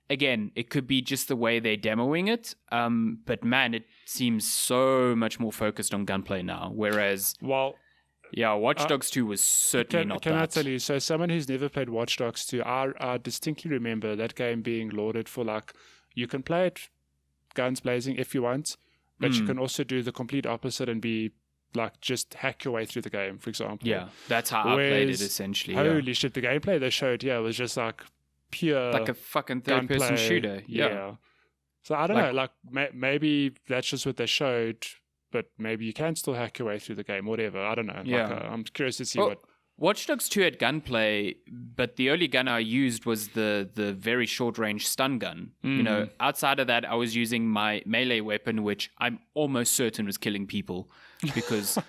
again, it could be just the way they're demoing it, but man, it seems so much more focused on gunplay now. Whereas, Watch Dogs 2 was certainly not that. Can I tell you, so someone who's never played Watch Dogs 2, I distinctly remember that game being lauded for like, you can play it guns blazing if you want, but you can also do the complete opposite and be like just hack your way through the game, for example. Yeah, that's how I played it essentially. Holy shit, the gameplay they showed, was just like pure, like a fucking third-person shooter. Yeah. So I don't know, like maybe that's just what they showed, but maybe you can still hack your way through the game, whatever. I don't know. Yeah. I'm curious to see what. Watch Dogs 2 had gunplay, but the only gun I used was the very short-range stun gun. Outside of that, I was using my melee weapon, which I'm almost certain was killing people because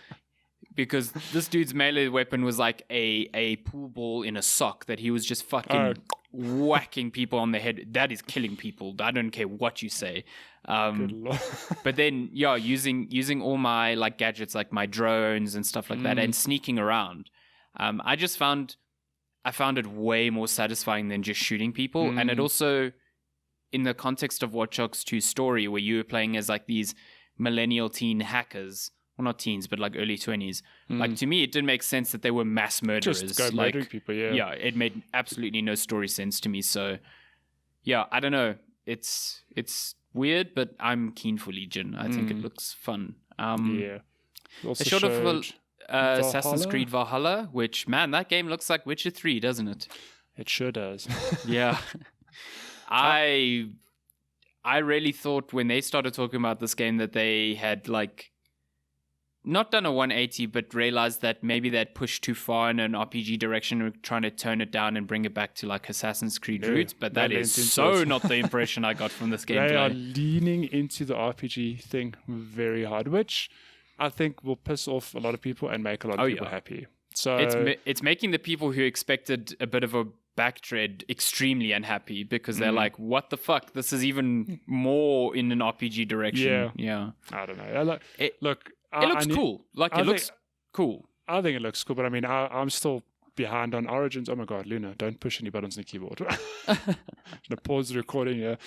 this dude's melee weapon was like a pool ball in a sock that he was just fucking whacking people on the head. That is killing people. I don't care what you say. But then, using all my like gadgets, like my drones and stuff like that, and sneaking around. I found it way more satisfying than just shooting people. And it also, in the context of Watch Dogs 2 story, where you were playing as like these millennial teen hackers, well, not teens, but like early 20s. Like, to me, it didn't make sense that they were mass murderers. Just go murdering people, yeah. Yeah, it made absolutely no story sense to me. So, yeah, I don't know. It's weird, but I'm keen for Legion. I think it looks fun. Yeah. Also showed Assassin's Creed Valhalla, which, man, that game looks like Witcher 3, doesn't it? It sure does. Yeah. I really thought when they started talking about this game that they had like not done a 180, but realized that maybe they'd pushed too far in an RPG direction and were trying to tone it down and bring it back to like Assassin's Creed roots. But that is so not the impression I got from this gameplay. They are leaning into the RPG thing very hard, which I think will piss off a lot of people and make a lot of people happy. So it's making the people who expected a bit of a backtread extremely unhappy because they're like, what the fuck? This is even more in an RPG direction. Yeah. I don't know. Look, it looks cool. Like, it looks cool. I think it looks cool, but I mean, I'm still behind on Origins. Oh my God, Luna, don't push any buttons on the keyboard. I'm going to pause the recording here.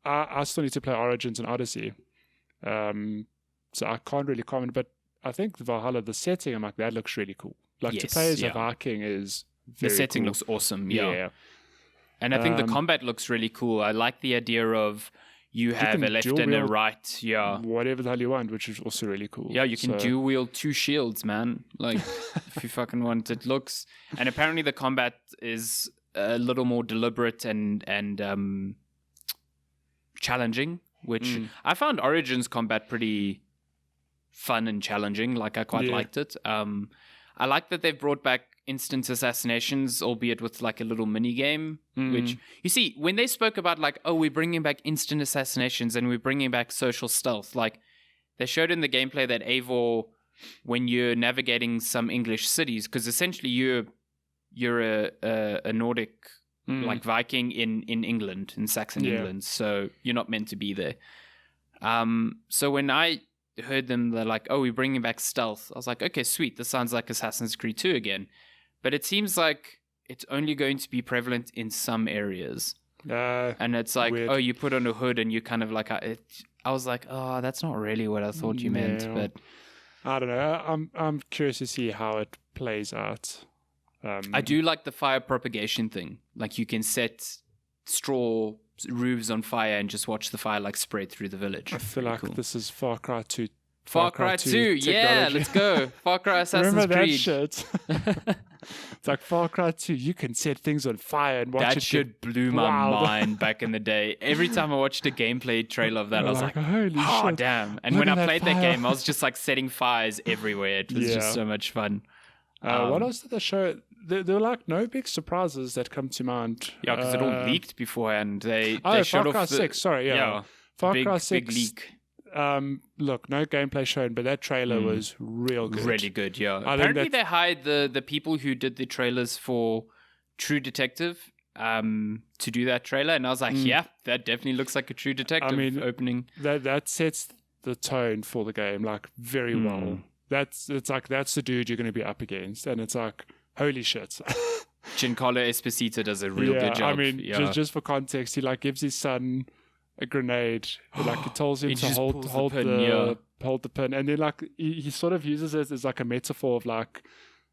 I still need to play Origins and Odyssey. So I can't really comment, but I think the Valhalla, the setting, I'm like, that looks really cool. Like, to play as a Viking is very The setting cool. looks awesome, yeah. And I think the combat looks really cool. I like the idea of you have a left and a right, whatever the hell you want, which is also really cool. Yeah, you can dual wield 2 shields, man. Like, if you fucking want. It looks... And apparently the combat is a little more deliberate and challenging, which I found Origins combat pretty fun and challenging. Like, I quite liked it. I like that they've brought back instant assassinations, albeit with like a little mini game, which you see when they spoke about like, oh, we're bringing back instant assassinations and we're bringing back social stealth. Like, they showed in the gameplay that Eivor, when you're navigating some English cities, because essentially you're a Nordic like Viking in England, in Saxon England, so you're not meant to be there. So when I heard them, they're like, oh, we're bringing back stealth, I was like, okay, sweet, this sounds like Assassin's Creed 2 again. But it seems like it's only going to be prevalent in some areas. And it's like, weird. Oh, you put on a hood and you kind of like... I was like, oh, that's not really what I thought you meant. But I don't know. I'm curious to see how it plays out. I do like the fire propagation thing. Like, you can set straw roofs on fire and just watch the fire like spread through the village. I feel like this is Far Cry 2. Far Cry 2, yeah, let's go. Far Cry Assassin's Remember Creed. That shit? It's like Far Cry 2, you can set things on fire and watch it. That shit blew my mind back in the day. Every time I watched a gameplay trailer of that, I was like, holy oh, shit. Damn. And when I played that game, I was just like setting fires everywhere. It was just so much fun. What else did they show? There were like no big surprises that come to mind. Yeah, because it all leaked beforehand. They Far showed Cry off 6, sorry, Far Cry 6. Big leak. Look, no gameplay shown, but that trailer was real good. Really good, yeah. Apparently they hired the people who did the trailers for True Detective to do that trailer, and I was like, yeah, that definitely looooks like a True Detective opening. That sets the tone for the game like very well. It's like that's the dude you're going to be up against, and it's like, holy shit. Giancarlo Esposito does a real good job. I mean, just for context, he like gives his son a grenade. Like, he tells him to hold the pin, and then like he sort of uses it as like a metaphor of like,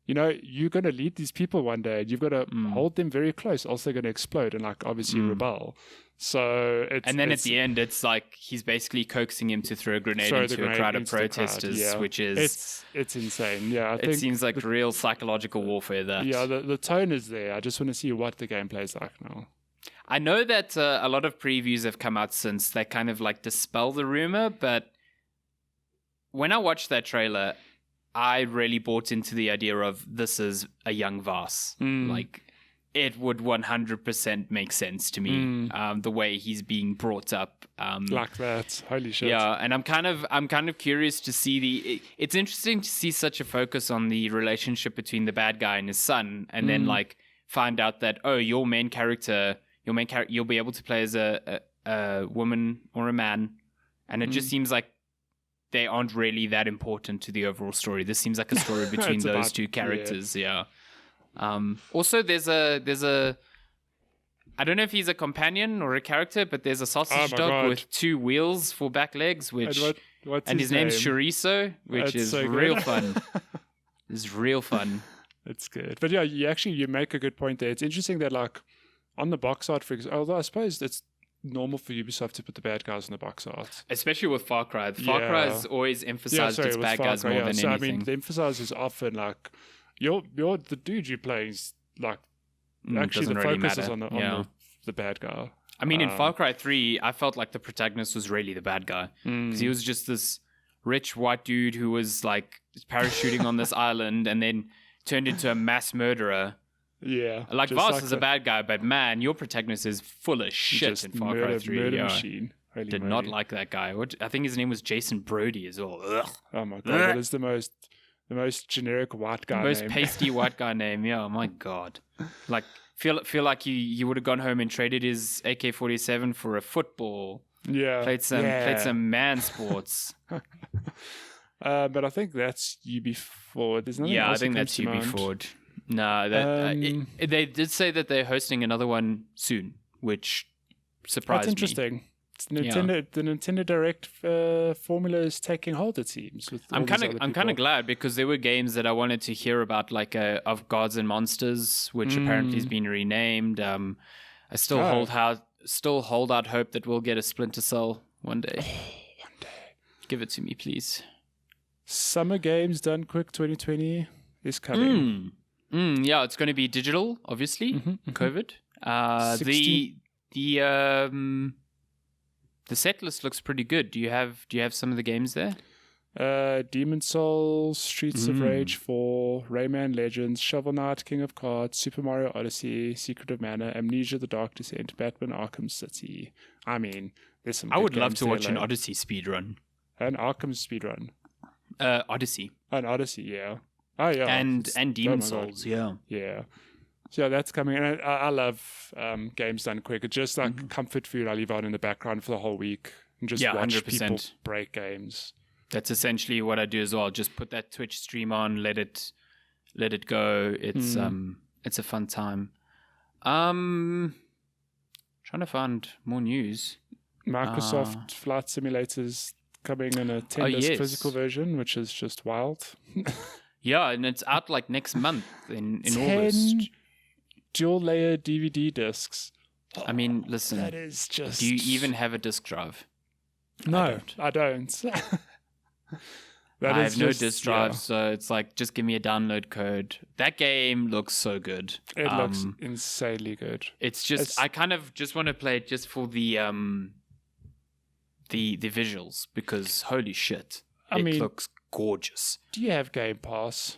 you know, you're going to lead these people one day, and you've got to hold them very close, else they're going to explode and like obviously rebel. So at the end, it's like he's basically coaxing him to throw a grenade into a crowd of protesters, which is it's insane. Yeah, it seems like real psychological warfare. The tone is there. I just want to see what the gameplay is like now. I know that a lot of previews have come out since that kind of like dispel the rumor, but when I watched that trailer, I really bought into the idea of this is a young Vas. Like, it would 100% make sense to me. The way he's being brought up, like that. Holy shit! Yeah, and I'm kind of curious to see it's interesting to see such a focus on the relationship between the bad guy and his son, and then like find out that your main character, you'll be able to play as a woman or a man, and it just seems like they aren't really that important to the overall story. This seems like a story between those two characters. Yeah. Also, there's a I don't know if he's a companion or a character, but there's a sausage dog with 2 wheels for back legs, which what's his name's Chorizo, which is so real fun. It's real fun. It's good. But yeah, you make a good point there. It's interesting that like on the box art, for example, although I suppose it's normal for Ubisoft to put the bad guys on the box art. Especially with Far Cry. Far Cry has always emphasized its bad guys more than anything. I mean, the emphasis is often like you're the dude you're playing is like actually the really focus is matter. on the bad guy. I mean, in Far Cry 3, I felt like the protagonist was really the bad guy. Because he was just this rich white dude who was like parachuting on this island and then turned into a mass murderer. Yeah. Like Voss is a bad guy, but man, your protagonist is full of shit in Far Cry 3. Murder machine. Did not like that guy. I think his name was Jason Brody as well. Ugh. Oh my god, that is the most generic white guy name. Most pasty white guy name. Yeah, my god. Like feel like he would have gone home and traded his AK-47 for a football. Yeah. Played some man sports. But I think that's UB4. There's nothing else I think that's UB4. No, they did say that they're hosting another one soon, which surprised me. That's interesting. The Nintendo Direct formula is taking hold, it seems. I'm kind of glad, because there were games that I wanted to hear about, like of Gods and Monsters, which apparently has been renamed. I still hold out hope that we'll get a Splinter Cell one day. One day, give it to me, please. Summer Games Done Quick 2020 is coming. Yeah, it's going to be digital, obviously. COVID. The set list looks pretty good. Do you have some of the games there? Demon Souls, Streets of Rage 4, Rayman Legends, Shovel Knight, King of Cards, Super Mario Odyssey, Secret of Mana, Amnesia: The Dark Descent, Batman: Arkham City. I mean, there's some. I would love to watch an Odyssey speedrun. An Arkham speedrun. Odyssey. An Odyssey, yeah. Oh yeah. And Demon Souls, yeah. Yeah. So that's coming, and I love games done quick. It's just like comfort food I leave on in the background for the whole week and just watch 100%. People break games. That's essentially what I do as well. Just put that Twitch stream on, let it go. It's a fun time. Trying to find more news. Microsoft Flight Simulator's coming in a 10-disc physical version, which is just wild. Yeah, and it's out like next month in August. Dual-layer DVD discs. I mean, listen. That is just... Do you even have a disk drive? No, I don't. I have no disk drive, so it's like, just give me a download code. That game looks so good. It looks insanely good. It's just, I kind of just want to play it just for the visuals, because holy shit, it looks gorgeous. Do you have Game Pass?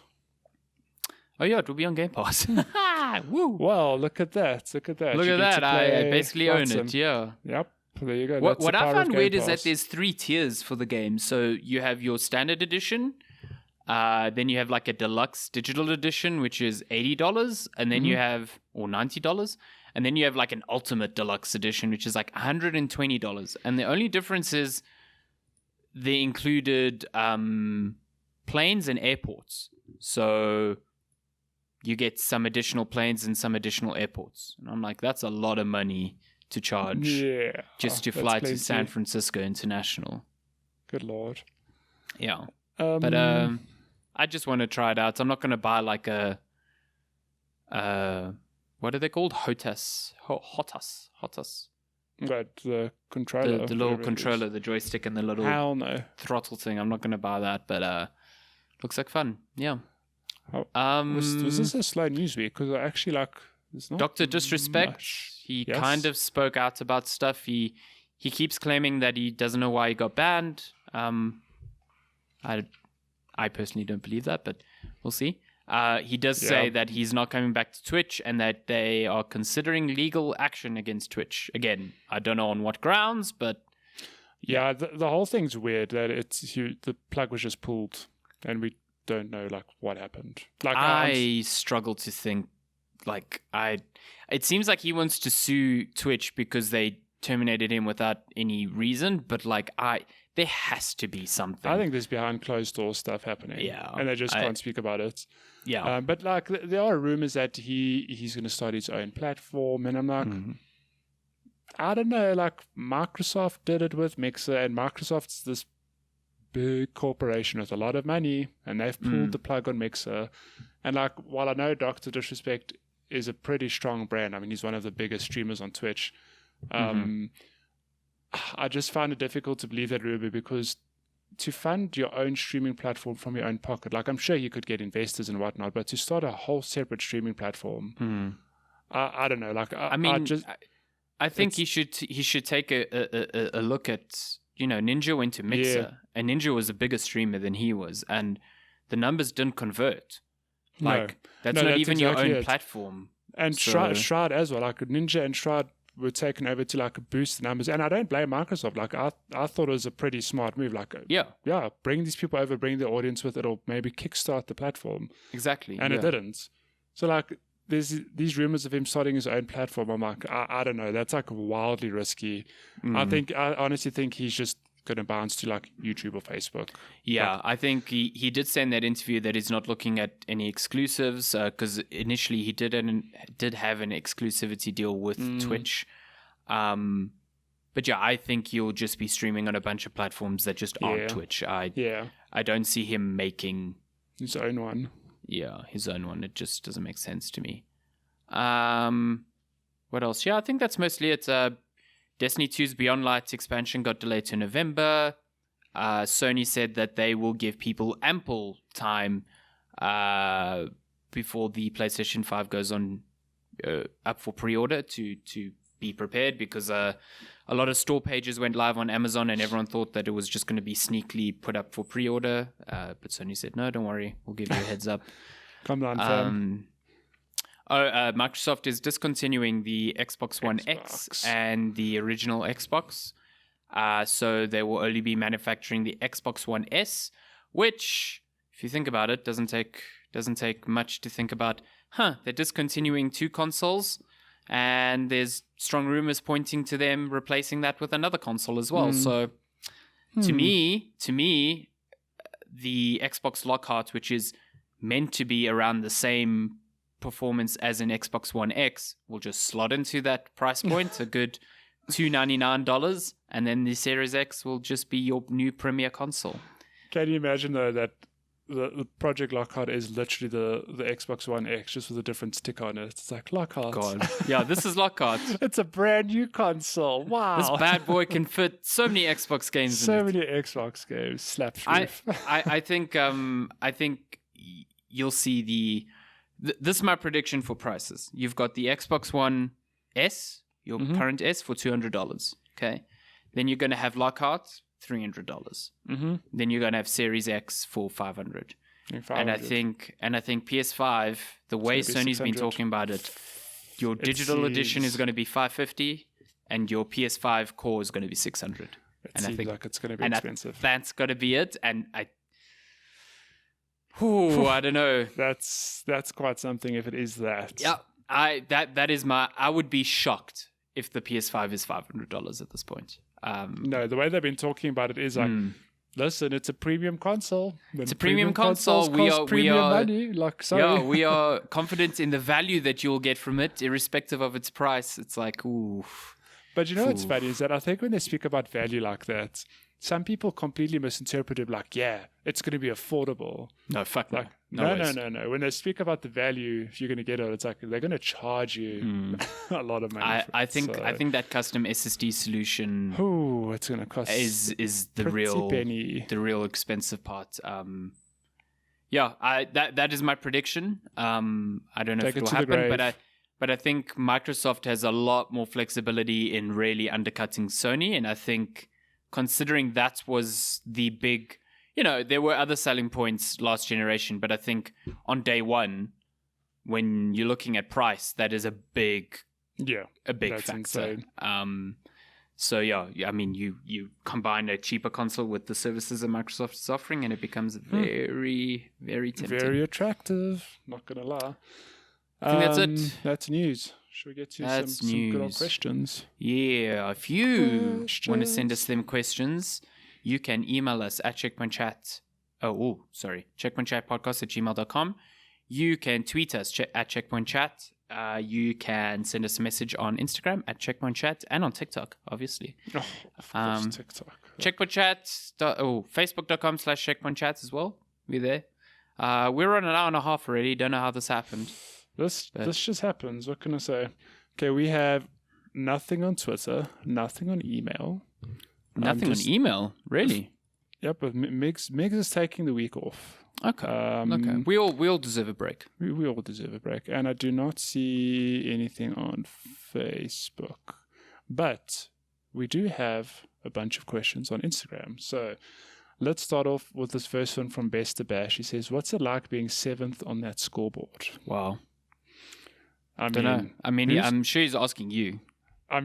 Oh yeah, it will be on Game Pass. Woo! Well, look at that. Look at that. I basically own it. Yeah. Yep. There you go. What I find weird is that there's 3 tiers for the game. So you have your standard edition, then you have like a deluxe digital edition, which is $80, and then you have, or $90, and then you have like an ultimate deluxe edition, which is like $120. And the only difference is they included planes and airports. So you get some additional planes and some additional airports. And I'm like, that's a lot of money to charge just to fly to San Francisco International. Good Lord. Yeah. But I just want to try it out. I'm not going to buy like a... what are they called? Hotas. Right, the controller. The little controller, the joystick and the little throttle thing. I'm not going to buy that, but looks like fun. Yeah. Was this a slow news week? Because I actually Dr. Disrespect. He kind of spoke out about stuff. He keeps claiming that he doesn't know why he got banned. I I personally don't believe that, but we'll see. He does say that he's not coming back to Twitch and that they are considering legal action against Twitch. Again, I don't know on what grounds, but... Yeah, the whole thing's weird that the plug was just pulled and we don't know like what happened. Like I struggle to think it seems like he wants to sue Twitch because they terminated him without any reason, but there has to be something. I think there's behind closed door stuff happening. Yeah. And they just can't speak about it. Yeah. But like there are rumors that he's going to start his own platform, and I'm like, I don't know, like Microsoft did it with Mixer, and Microsoft's this big corporation with a lot of money, and they've pulled the plug on Mixer. And like, while I know Dr. Disrespect is a pretty strong brand, I mean, he's one of the biggest streamers on Twitch. I just found it difficult to believe that rumor, because to fund your own streaming platform from your own pocket, like I'm sure you could get investors and whatnot, but to start a whole separate streaming platform, I don't know. Like I think he should take a look at, Ninja went to Mixer, and Ninja was a bigger streamer than he was, and the numbers didn't convert. That's not even exactly your own platform. And so... Shroud as well, like Ninja and Shroud were taken over to like boost the numbers, and I don't blame Microsoft. Like I thought it was a pretty smart move. Like bring these people over, bring the audience with it, or maybe kickstart the platform. Exactly, and it didn't. So like there's these rumors of him starting his own platform. I'm like, I don't know. That's like wildly risky. I honestly think he's just going to bounce to like YouTube or Facebook. Yeah, I think he did say in that interview that he's not looking at any exclusives, because initially he did have an exclusivity deal with Twitch. But yeah, I think he'll just be streaming on a bunch of platforms that just aren't Twitch. I don't see him making his own one. Yeah, his own one. It just doesn't make sense to me. What else? Yeah, I think that's mostly it. Destiny 2's Beyond Light expansion got delayed to November. Sony said that they will give people ample time before the PlayStation 5 goes on up for pre-order to be prepared, because a lot of store pages went live on Amazon and everyone thought that it was just going to be sneakily put up for pre-order. But Sony said, no, don't worry. We'll give you a heads up. Come on, fam. Microsoft is discontinuing the Xbox One X and the original Xbox. So they will only be manufacturing the Xbox One S, which, if you think about it, doesn't take much to think about. They're discontinuing two consoles, and there's strong rumors pointing to them replacing that with another console as well. So to me, the Xbox Lockhart, which is meant to be around the same performance as an Xbox One X, will just slot into that price point, a good $299, and then the Series X will just be your new premier console. Can you imagine though that the Project Lockhart is literally the Xbox One X, just with a different sticker on it? It's like Lockhart. God, yeah, this is Lockhart. It's a brand new console. Wow, this bad boy can fit so many Xbox games. So many Xbox games. Slap. I think you'll see this is my prediction for prices. You've got the Xbox One S, your current S, for $200. Okay. Then you're going to have Lockhart, $300. Then you're going to have Series X for $500. And I think PS5, the way Sony's been talking about it, your digital edition is going to be $550, and your PS5 core is going to be $600. I think like it's going to be expensive. That's got to be it. And I don't know. That's quite something if it is that. Yeah, that is I would be shocked if the PS5 is $500 at this point. No, the way they've been talking about it is like, listen, it's a premium console. It's a premium console. We are money. Like, sorry. Yeah, we are confident in the value that you'll get from it, irrespective of its price. It's like, ooh. But you know what's funny is that I think when they speak about value like that, some people completely misinterpret it like, yeah, it's going to be affordable. No, fuck like, no. No. When they speak about the value, if you're going to get it, it's like they're going to charge you a lot of money. I think that custom SSD solution it's going to cost is the real expensive part. That is my prediction. I don't know if it will happen, but I think Microsoft has a lot more flexibility in really undercutting Sony, and I think, considering that was the big, there were other selling points last generation, but I think on day one, when you're looking at price, that is a big factor. Insane. So I mean, you combine a cheaper console with the services that Microsoft is offering, and it becomes very, very tempting. Very attractive. Not gonna lie. I think that's it. That's news. Should we get to some good old questions? Yeah, if you want to send us them questions, you can email us at checkpointchatpodcast@gmail.com. You can tweet us at Checkpoint Chat. You can send us a message on Instagram at Checkpoint Chat and on TikTok, obviously. Oh, of course, TikTok. Checkpoint Chat, Facebook.com/Checkpoint Chat as well. We're there. We're on an hour and a half already. Don't know how this happened. This just happens. What can I say? Okay, we have nothing on Twitter, nothing on email. Nothing on email? Really? Yep, but Migs is taking the week off. Okay. We all deserve a break. We all deserve a break. And I do not see anything on Facebook. But we do have a bunch of questions on Instagram. So let's start off with this first one from Bester Bash. He says, what's it like being 7th on that scoreboard? Wow. I don't know. I mean, I'm sure he's asking you. I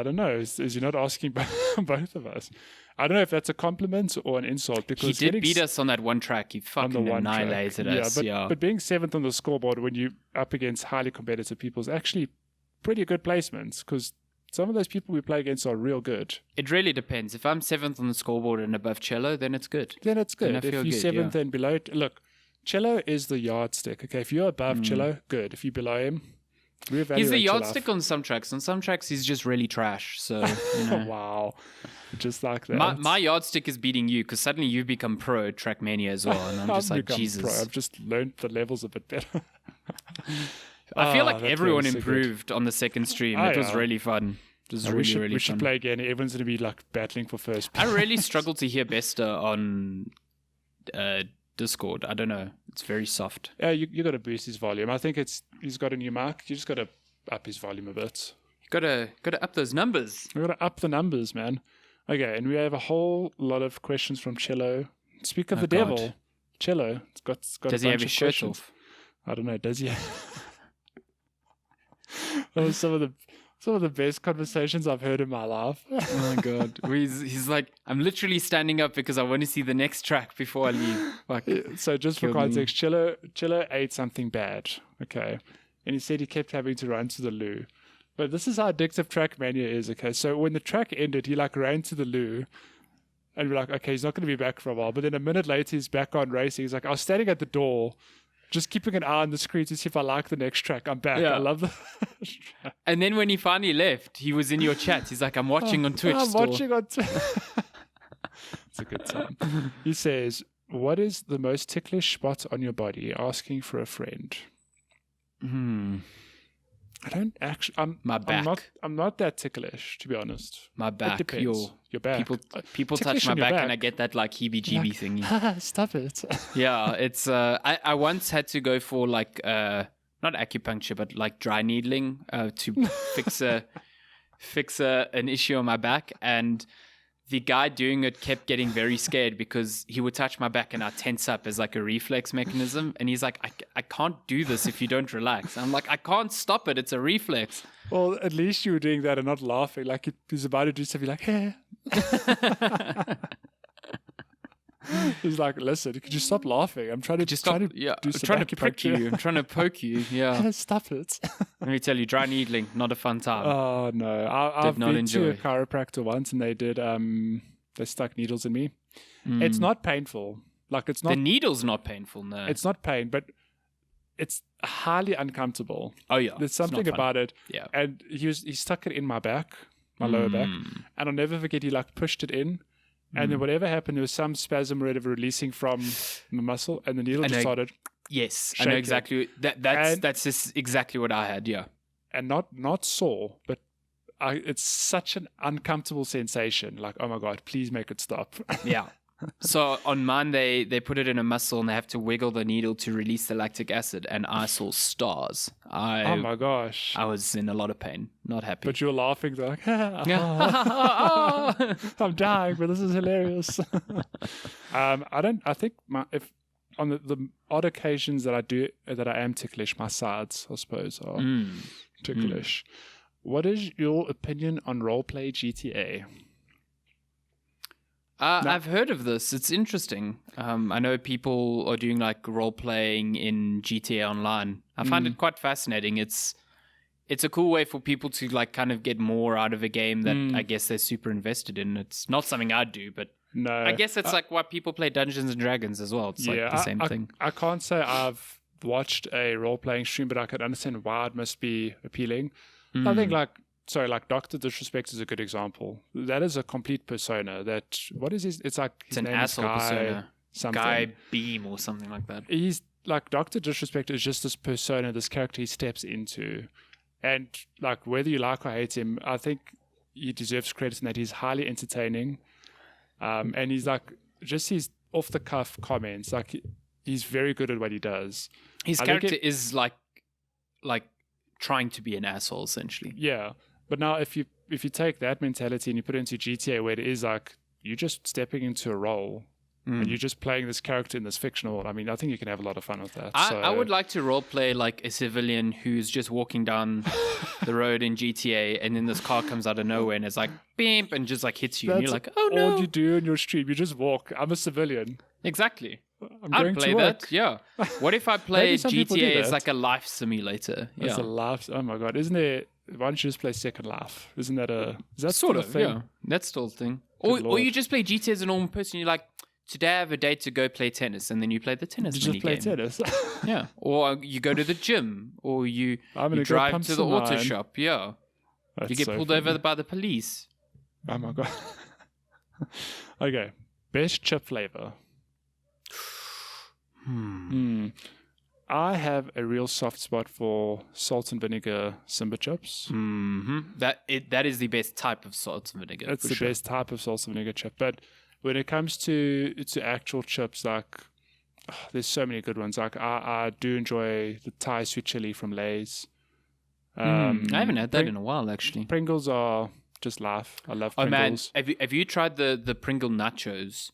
don't know. Is he not asking both of us? I don't know if that's a compliment or an insult. Because he did beat us on that one track. He fucking annihilated us. But being 7th on the scoreboard when you're up against highly competitive people is actually pretty good placements, because some of those people we play against are real good. It really depends. If I'm 7th on the scoreboard and above Cello, then it's good. Then it's good. If you're 7th and below, look, Cello is the yardstick. Okay, if you're above Cello, good. If you're below him, he's the yardstick on some tracks. On some tracks, he's just really trash. So, wow. Just like that. My yardstick is beating you, because suddenly you've become pro at Trackmania as well. And I'm just like, Jesus. Pro. I've just learned the levels a bit better. I feel like everyone improved on the second stream. It was really fun. It was really fun. We should play again. Everyone's going to be like battling for first. I really struggle to hear Bester on Discord. I don't know. It's very soft. Yeah, you got to boost his volume. I think he's got a new mic. You just got to up his volume a bit. You got to up those numbers. We got to up the numbers, man. Okay, and we have a whole lot of questions from Cello. Speak of the devil, Cello. It's got does he have his shirt off? I don't know. Does he? That was some of the best conversations I've heard in my life. Oh my god, he's like, I'm literally standing up because I want to see the next track before I leave. So just for context, Cello ate something bad. Okay, and he said he kept having to run to the loo. But this is how addictive Trackmania is, okay? So when the track ended, he ran to the loo, and we're like, okay, he's not going to be back for a while. But then a minute later, he's back on racing. He's like, I was standing at the door, just keeping an eye on the screen to see if I like the next track. I'm back. Yeah. I love the track. And then when he finally left, he was in your chat. He's like, I'm watching on Twitch. Watching on Twitch. It's a good time. He says, what is the most ticklish spot on your body? Asking for a friend. I don't actually. My back. I'm not that ticklish, to be honest. My back. It depends. Your back. People touch my back, and I get that heebie-jeebie thingy. Stop it. Yeah, it's. I once had to go for not acupuncture, but dry needling to fix an issue on my back, and the guy doing it kept getting very scared because he would touch my back and I tense up as a reflex mechanism. And he's like, I can't do this if you don't relax. I'm like, I can't stop it. It's a reflex. Well, at least you were doing that and not laughing. Like he's about to do something like, hey. He's like, listen, could you stop laughing? I'm trying to do some prick you. I'm trying to poke you. Yeah. Stop it. Let me tell you, dry needling, not a fun time. Oh, no. I've been to a chiropractor once and they did, they stuck needles in me. It's not painful. It's not. The needle's not painful, no. It's not pain, but it's highly uncomfortable. Oh, yeah. There's something about it. Yeah. And he stuck it in my back, my lower back. And I'll never forget, he pushed it in. And then whatever happened, there was some spasm or whatever releasing from the muscle, and the needle just started. Yes, I know exactly. That's just exactly what I had. Yeah, and not sore, but it's such an uncomfortable sensation. Like, oh my god, please make it stop. Yeah, So on mine, they put it in a muscle and they have to wiggle the needle to release the lactic acid, and I saw stars. Oh my gosh. I was in a lot of pain, not happy. But you were laughing like, I'm dying, but this is hilarious. I think if on the odd occasions that I am ticklish, my sides, I suppose, are ticklish. What is your opinion on roleplay GTA? I've heard of this. It's interesting. I know people are doing like role playing in GTA Online. I find it quite fascinating. It's a cool way for people to like kind of get more out of a game that I guess they're super invested in. It's not something I do, but no, I guess it's like why people play Dungeons and Dragons as well. It's like the same thing. I can't say I've watched a role playing stream, but I can understand why it must be appealing. I think like Dr. Disrespect is a good example. That is a complete persona. What is his? It's like his an name asshole is Guy persona. Something. Guy Beam or something like that. He's like Dr. Disrespect is just this persona, this character he steps into, and like whether you like or hate him, I think he deserves credit in that he's highly entertaining, and he's like just his off the cuff comments. Like he's very good at what he does. His character is like trying to be an asshole essentially. Yeah. But now, if you take that mentality and you put it into GTA, where it is like you're just stepping into a role and you're just playing this character in this fictional world, I mean, I think you can have a lot of fun with that. I would like to roleplay like a civilian who's just walking down the road in GTA, and then this car comes out of nowhere and it's like beep and just like hits you, and you're like, oh no! All you do in your stream, you just walk. I'm a civilian. Exactly. I'd play that. Yeah. What if I play GTA as like a life simulator? As a life. Oh my god! Isn't there? Why don't you just play Second Life? Isn't that a... Is that sort of a thing? Yeah, that's still a thing. Or you just play GTA as a normal person. You're like, today I have a date to go play tennis, and then you play the tennis You just play tennis? Yeah. Or you go to the gym, or you drive to the auto shop. Yeah. That's you get pulled over by the police. Oh my god. Okay. Best chip flavor. I have a real soft spot for salt and vinegar Simba chips. That is the best type of salt and vinegar. It's the best type of salt and vinegar chip. But when it comes to actual chips, like there's so many good ones. Like I do enjoy the Thai sweet chili from Lay's. I haven't had that in a while, actually. Pringles are just life. I love Pringles. Oh man, have you tried the Pringle nachos?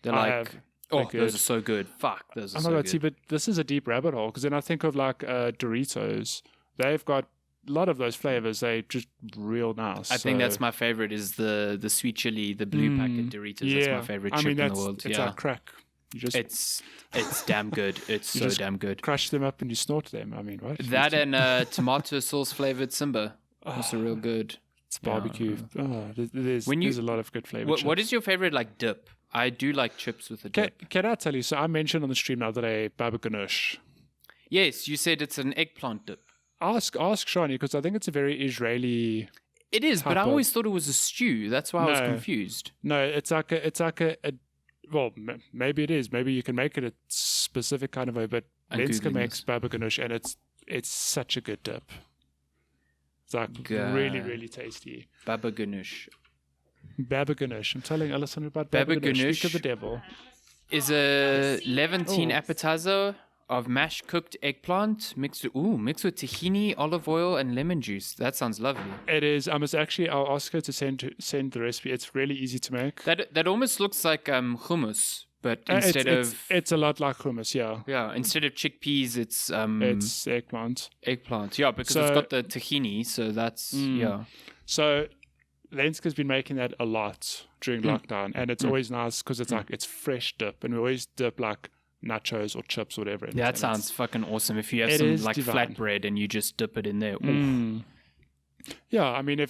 They're like... Oh, those are so good. Fuck, those are so good. See, but this is a deep rabbit hole, because then I think of like Doritos. They've got a lot of those flavors. They're just real nice. I think that's my favorite is the sweet chili, the blue packet Doritos. Yeah. That's my favorite chip in the world. It's like crack. You just it's damn good. It's so damn good. Crush them up and you snort them. I mean, what? That and tomato sauce flavored Simba. Also real good. It's barbecue. There's a lot of good flavor. What is your favorite like dip? I do like chips with a dip. Can I tell you? So I mentioned on the stream the other day baba ganoush. Yes, you said it's an eggplant dip. Ask Shani, because I think it's a very Israeli. It is, but I always thought it was a stew. That's why I was confused. No, it's like a well, maybe it is. Maybe you can make it a specific kind of way, but Lenska makes baba ganoush, and it's such a good dip. It's like really, really tasty. Baba ganoush. Baba ganoush. I'm telling Alison about baba ganoush. Speak of the devil. Is a Levantine appetizer of mashed cooked eggplant mixed with tahini, olive oil, and lemon juice. That sounds lovely. It is. I'll ask her to send the recipe. It's really easy to make. That almost looks like hummus, but instead it's a lot like hummus. Yeah. Yeah. Instead of chickpeas, it's eggplant. Eggplant. Yeah, because it's got the tahini. So that's So Lenska's been making that a lot during lockdown, and it's always nice because it's like it's fresh dip, and we always dip like nachos or chips or whatever. Yeah, that sounds fucking awesome. If you have some like flatbread and you just dip it in there. Yeah, I mean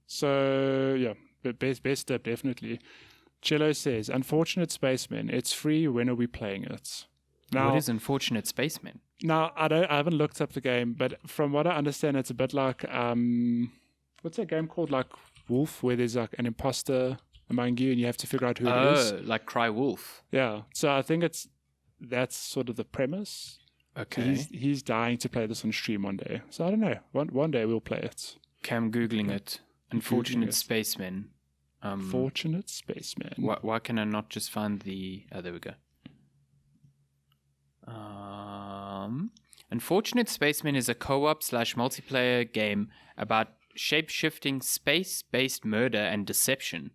So yeah, best dip definitely. Cello says, "Unfortunate Spaceman. It's free. When are we playing it?" Now, what is Unfortunate Spaceman? Now I haven't looked up the game, but from what I understand, it's a bit like what's that game called? Like Wolf, where there's like an imposter among you and you have to figure out who it is. Like Cry Wolf. Yeah. So I think that's sort of the premise. Okay. He's dying to play this on stream one day. So I don't know. One day we'll play it. Okay, I'm Googling it. Unfortunate Spaceman. Fortunate Spaceman. Why can I not just find the... Oh, there we go. Unfortunate Spaceman is a co-op / multiplayer game about shape-shifting space-based murder and deception.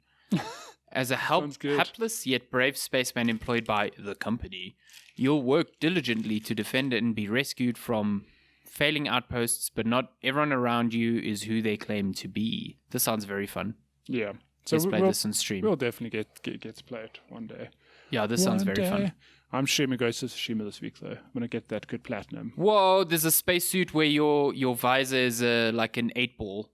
As a hapless yet brave spaceman employed by the company, you'll work diligently to defend and be rescued from failing outposts, but not everyone around you is who they claim to be. This sounds very fun. Yeah. So let's play this on stream. We'll definitely get to play it one day. Yeah, this sounds very fun. I'm streaming Ghost of Tsushima this week, though. I'm going to get that good platinum. Whoa, there's a spacesuit where your visor is like an 8-ball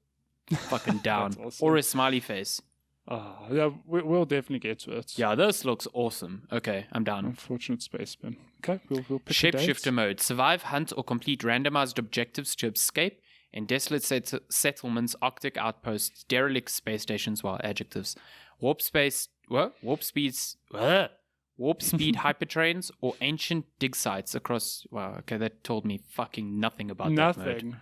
fucking down. Awesome. Or a smiley face. Yeah, we'll definitely get to it. Yeah, this looks awesome. Okay, I'm down. Unfortunate Spaceman. Okay, we'll pick Shapeshifter mode. Survive, hunt, or complete randomized objectives to escape in desolate settlements, Arctic outposts, derelict space stations, adjectives. Warp speed hypertrains, or ancient dig sites across... Wow, okay, that told me fucking nothing about that mode.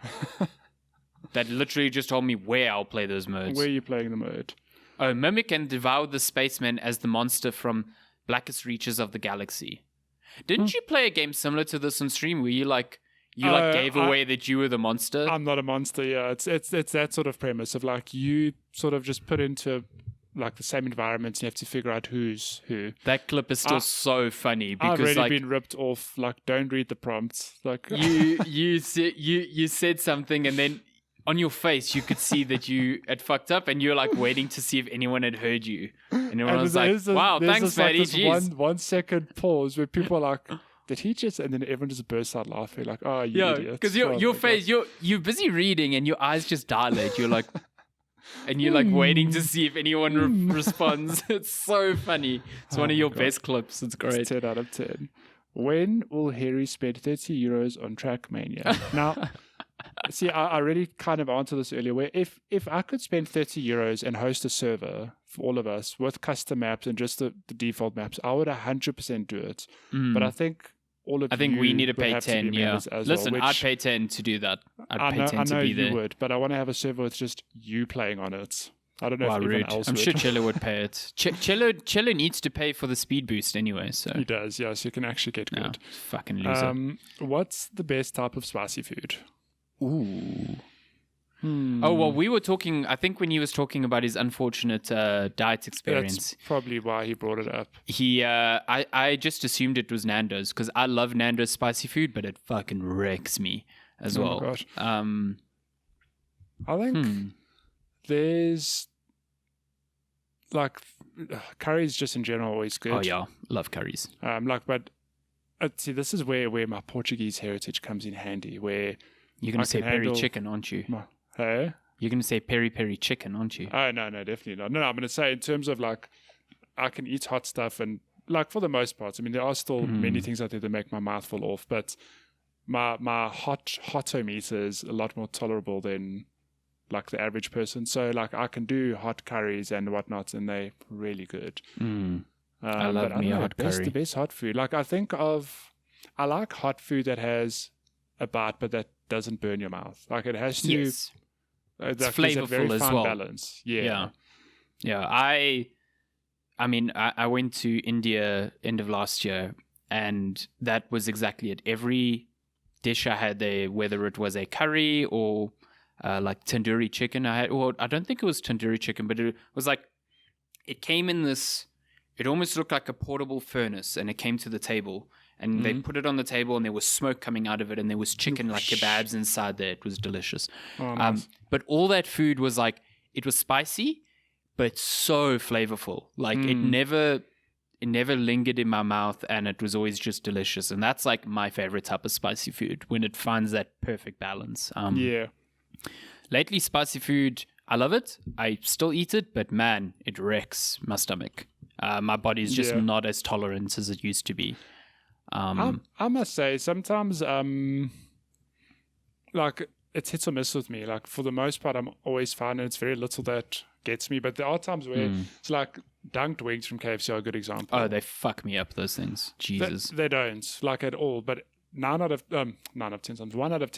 That literally just told me where I'll play those modes. Where are you playing the mode? Oh, mimic and devour the spaceman as the monster from blackest reaches of the galaxy. Didn't you play a game similar to this on stream where you gave away that you were the monster? I'm not a monster, yeah. It's that sort of premise of like you sort of just put into like the same environment and you have to figure out who's who. That clip is still so funny because I've already been ripped off. Like, don't read the prompts. Like you said something and then on your face you could see that you had fucked up and you're like waiting to see if anyone had heard you. And everyone was like, "Wow, thanks, Matty." Like 1 second pause where people are like, "Did he just?" And then everyone just bursts out laughing, like, "Oh, you idiot!" Because your face, you're busy reading and your eyes just dilate. You're like. And you're like waiting to see if anyone responds. It's so funny. It's one of your best clips. It's great. It's 10 out of 10. When will Harry spend 30 euros on Trackmania? Now, see, I already kind of answered this earlier. Where if I could spend 30 euros and host a server for all of us with custom maps and just the default maps, I would 100% do it. But I think we need to pay 10, yeah. Listen, well, I'd pay 10 to do that. I'd pay 10 to be there. I know you would, but I want to have a server with just you playing on it. I don't know if anyone else I'm would. sure Cello would pay it. Cello needs to pay for the speed boost anyway, so... He does, yeah, so you can actually get good. Fucking loser. What's the best type of spicy food? Ooh. Oh, well, we were talking, I think when he was talking about his unfortunate diet experience. That's probably why he brought it up. I just assumed it was Nando's because I love Nando's spicy food, but it fucking wrecks me as well. My gosh. I think there's like curries just in general always good. Oh, yeah. Love curries. See, this is where my Portuguese heritage comes in handy, where you're going to say peri chicken, aren't you? Hey? You're going to say peri chicken, aren't you? Oh, no, definitely not. No, I'm going to say in terms of like, I can eat hot stuff and like for the most part, I mean, there are still many things out there that make my mouth fall off, but my hot-o-meter is a lot more tolerable than like the average person. So like I can do hot curries and whatnot and they're really good. I love me a hot curry. The best hot food. Like I like hot food that has a bite, but that doesn't burn your mouth. Like it has to... Yes. It's flavorful very as fine well. Balance. Yeah. I mean, I went to India end of last year, and that was exactly it. Every dish I had there, whether it was a curry or like tandoori chicken, I don't think it was tandoori chicken, but it was like it came in this. It almost looked like a portable furnace, and it came to the table. And they put it on the table, and there was smoke coming out of it, and there was chicken like kebabs inside there. It was delicious. Oh, nice. But all that food was like, it was spicy, but so flavorful. Like it never lingered in my mouth, and it was always just delicious. And that's like my favorite type of spicy food, when it finds that perfect balance. Lately, spicy food, I love it. I still eat it, but man, it wrecks my stomach. My body's just not as tolerant as it used to be. I must say, sometimes, like, it's hit or miss with me. Like, for the most part, I'm always fine, and it's very little that gets me. But there are times where it's like dunked wings from KFC are a good example. Oh, they fuck me up, those things. Jesus. They don't, like, at all. But 1 out of 10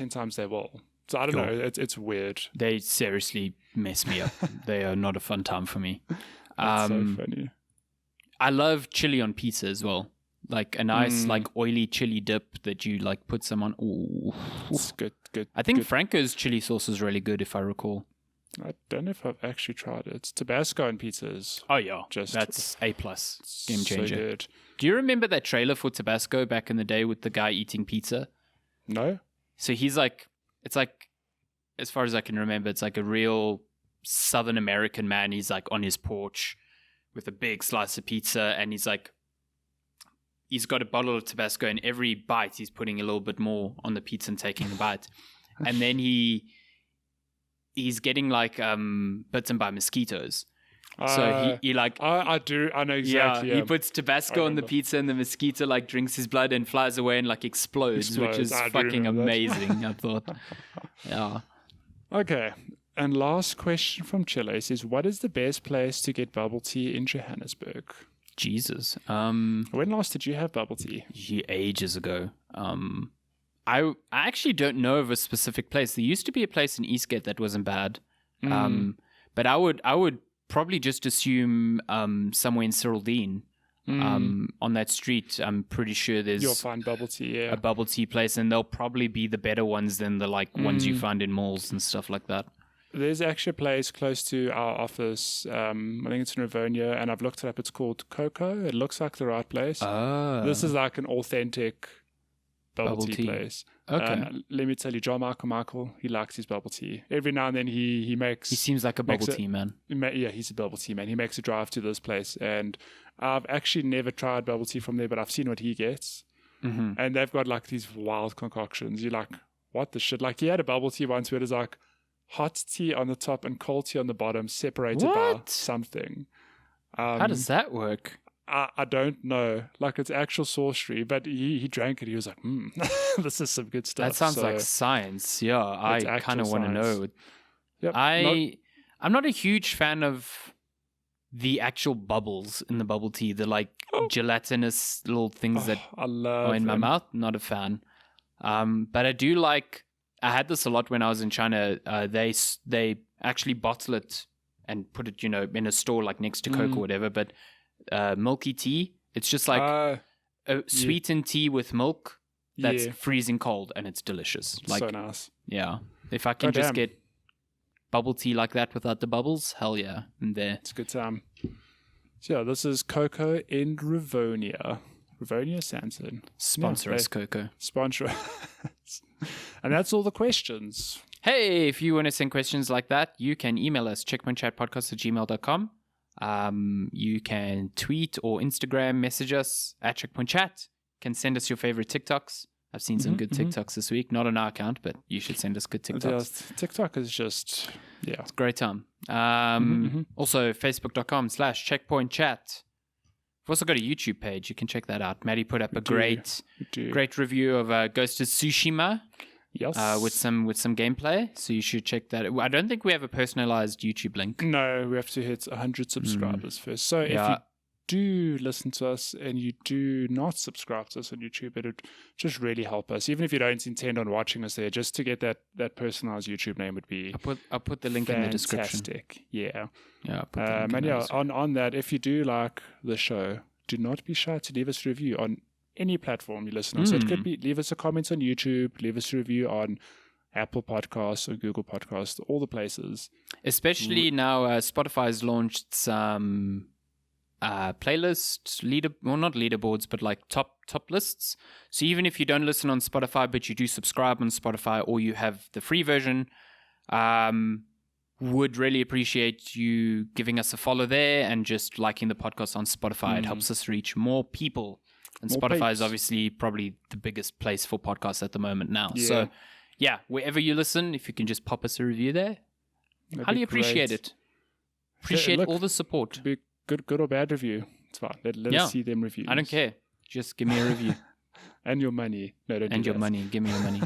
times they will. So I don't know. It's weird. They seriously mess me up. They are not a fun time for me. That's so funny. I love chili on pizza as well. Like a nice, like oily chili dip that you like put some on. Ooh, it's good. I think good. Franco's chili sauce is really good, if I recall. I don't know if I've actually tried it. Tabasco on pizzas. Oh yeah, that's A+, game changer. So good. Do you remember that trailer for Tabasco back in the day with the guy eating pizza? No. So he's like, it's like, as far as I can remember, it's like a real Southern American man. He's like on his porch with a big slice of pizza, and he's like, he's got a bottle of Tabasco, and every bite he's putting a little bit more on the pizza and taking a bite. And then he's getting like bitten by mosquitoes. So he like I know exactly. Yeah, he puts Tabasco on the pizza, and the mosquito like drinks his blood and flies away and like explodes. Which is fucking amazing. I thought. Yeah. Okay. And last question from Chile says, what is the best place to get bubble tea in Johannesburg? Jesus. When last did you have bubble tea? Ages ago. I actually don't know of a specific place. There used to be a place in Eastgate that wasn't bad. But I would probably just assume somewhere in Cyril Dean. On that street, I'm pretty sure you'll find bubble tea, a bubble tea place, and they'll probably be the better ones than the like ones you find in malls and stuff like that. There's actually a place close to our office. I think it's in Rivonia, and I've looked it up. It's called Coco. It looks like the right place. This is like an authentic bubble tea place. Okay. Let me tell you, John Michael, he likes his bubble tea. Every now and then he makes... He seems like a bubble tea man. Yeah, he's a bubble tea man. He makes a drive to this place, and I've actually never tried bubble tea from there, but I've seen what he gets. And they've got like these wild concoctions. You're like, what the shit? Like he had a bubble tea once where it was like hot tea on the top and cold tea on the bottom, separated by something. How does that work? I don't know. Like it's actual sorcery, but he drank it. He was like, this is some good stuff. That sounds like science. Yeah, I kind of want to know. Yep, I'm not a huge fan of the actual bubbles in the bubble tea. The like gelatinous little things that I love are in my mouth. Not a fan. But I do like. I had this a lot when I was in China. They actually bottle it and put it, in a store like next to Coke or whatever. But milky tea, it's just like a sweetened tea with milk that's freezing cold, and it's delicious. Like, so nice. Yeah. If I can just get bubble tea like that without the bubbles, hell yeah, I'm there. It's a good time. So yeah, this is Coco in Rivonia. Rivonia Sanson. Sponsor us, Coco. Sponsor us. And that's all the questions. Hey, if you want to send questions like that, you can email us, checkpointchatpodcast@gmail.com. You can tweet or Instagram message us at Checkpoint Chat. You can send us your favorite TikToks. I've seen some good TikToks this week. Not on our account, but you should send us good TikToks. Yeah, TikTok is just, it's a great time. Also, facebook.com/Checkpoint Chat. We've also got a YouTube page. You can check that out. Matty put up a great review of Ghost of Tsushima. Yes. With some gameplay. So you should check that. I don't think we have a personalized YouTube link. No, we have to hit 100 subscribers first. So if you do listen to us and you do not subscribe to us on YouTube, it would just really help us. Even if you don't intend on watching us there, just to get that personalized YouTube name would be I'll put the link in the description. Fantastic. Yeah. Yeah, I'll put the link in the description. On that, if you do like the show, do not be shy to leave us a review on any platform you listen on. So it could be leave us a comment on YouTube, leave us a review on Apple Podcasts or Google Podcasts, all the places. Especially now Spotify has launched some playlists, not leaderboards, but like top lists. So even if you don't listen on Spotify, but you do subscribe on Spotify or you have the free version, would really appreciate you giving us a follow there and just liking the podcast on Spotify. It helps us reach more people. And Spotify is obviously probably the biggest place for podcasts at the moment now. Yeah. So, yeah, wherever you listen, if you can just pop us a review there, highly appreciate it. Appreciate all the support. Be good or bad review. It's fine. Let us see them reviews. I don't care. Just give me a review. And your money. No, don't and do your that. money. Give me your money.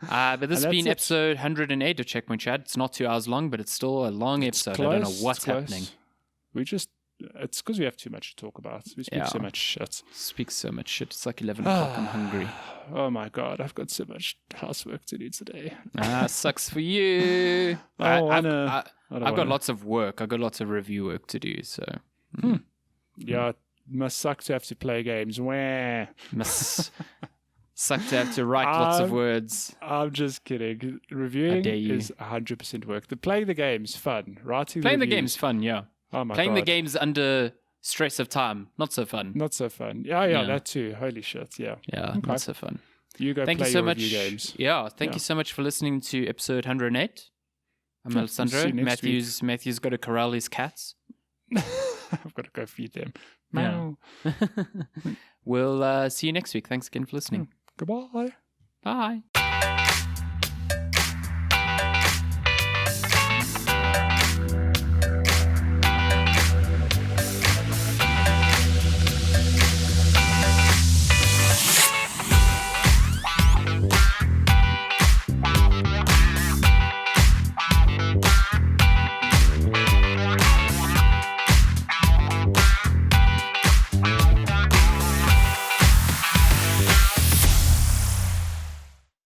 But this has been episode 108 of Checkpoint Chat. It's not 2 hours long, but it's still a long episode. I don't know what's happening. We just it's because we have too much to talk about. We speak so much shit. Speak so much shit. It's like 11 o'clock. I'm hungry. Oh my God, I've got so much housework to do today. Sucks for you. I've got lots of work. I've got lots of review work to do. So yeah, it must suck to have to play games. Where must suck to have to write lots of words. I'm just kidding. Reviewing is 100% work. Playing the game's fun. Playing the game's fun. Yeah. Oh my Playing God. the games under stress of time, not so fun. Not so fun. Yeah, that too. Holy shit. Yeah. Yeah, Okay. not so fun. You go Thank play you so your much. review games. Yeah, thank you so much for listening to episode 108. I'm Alessandro. See you next Matthew's got to corral his cats. I've got to go feed them. Yeah. We'll see you next week. Thanks again for listening. Goodbye. Bye.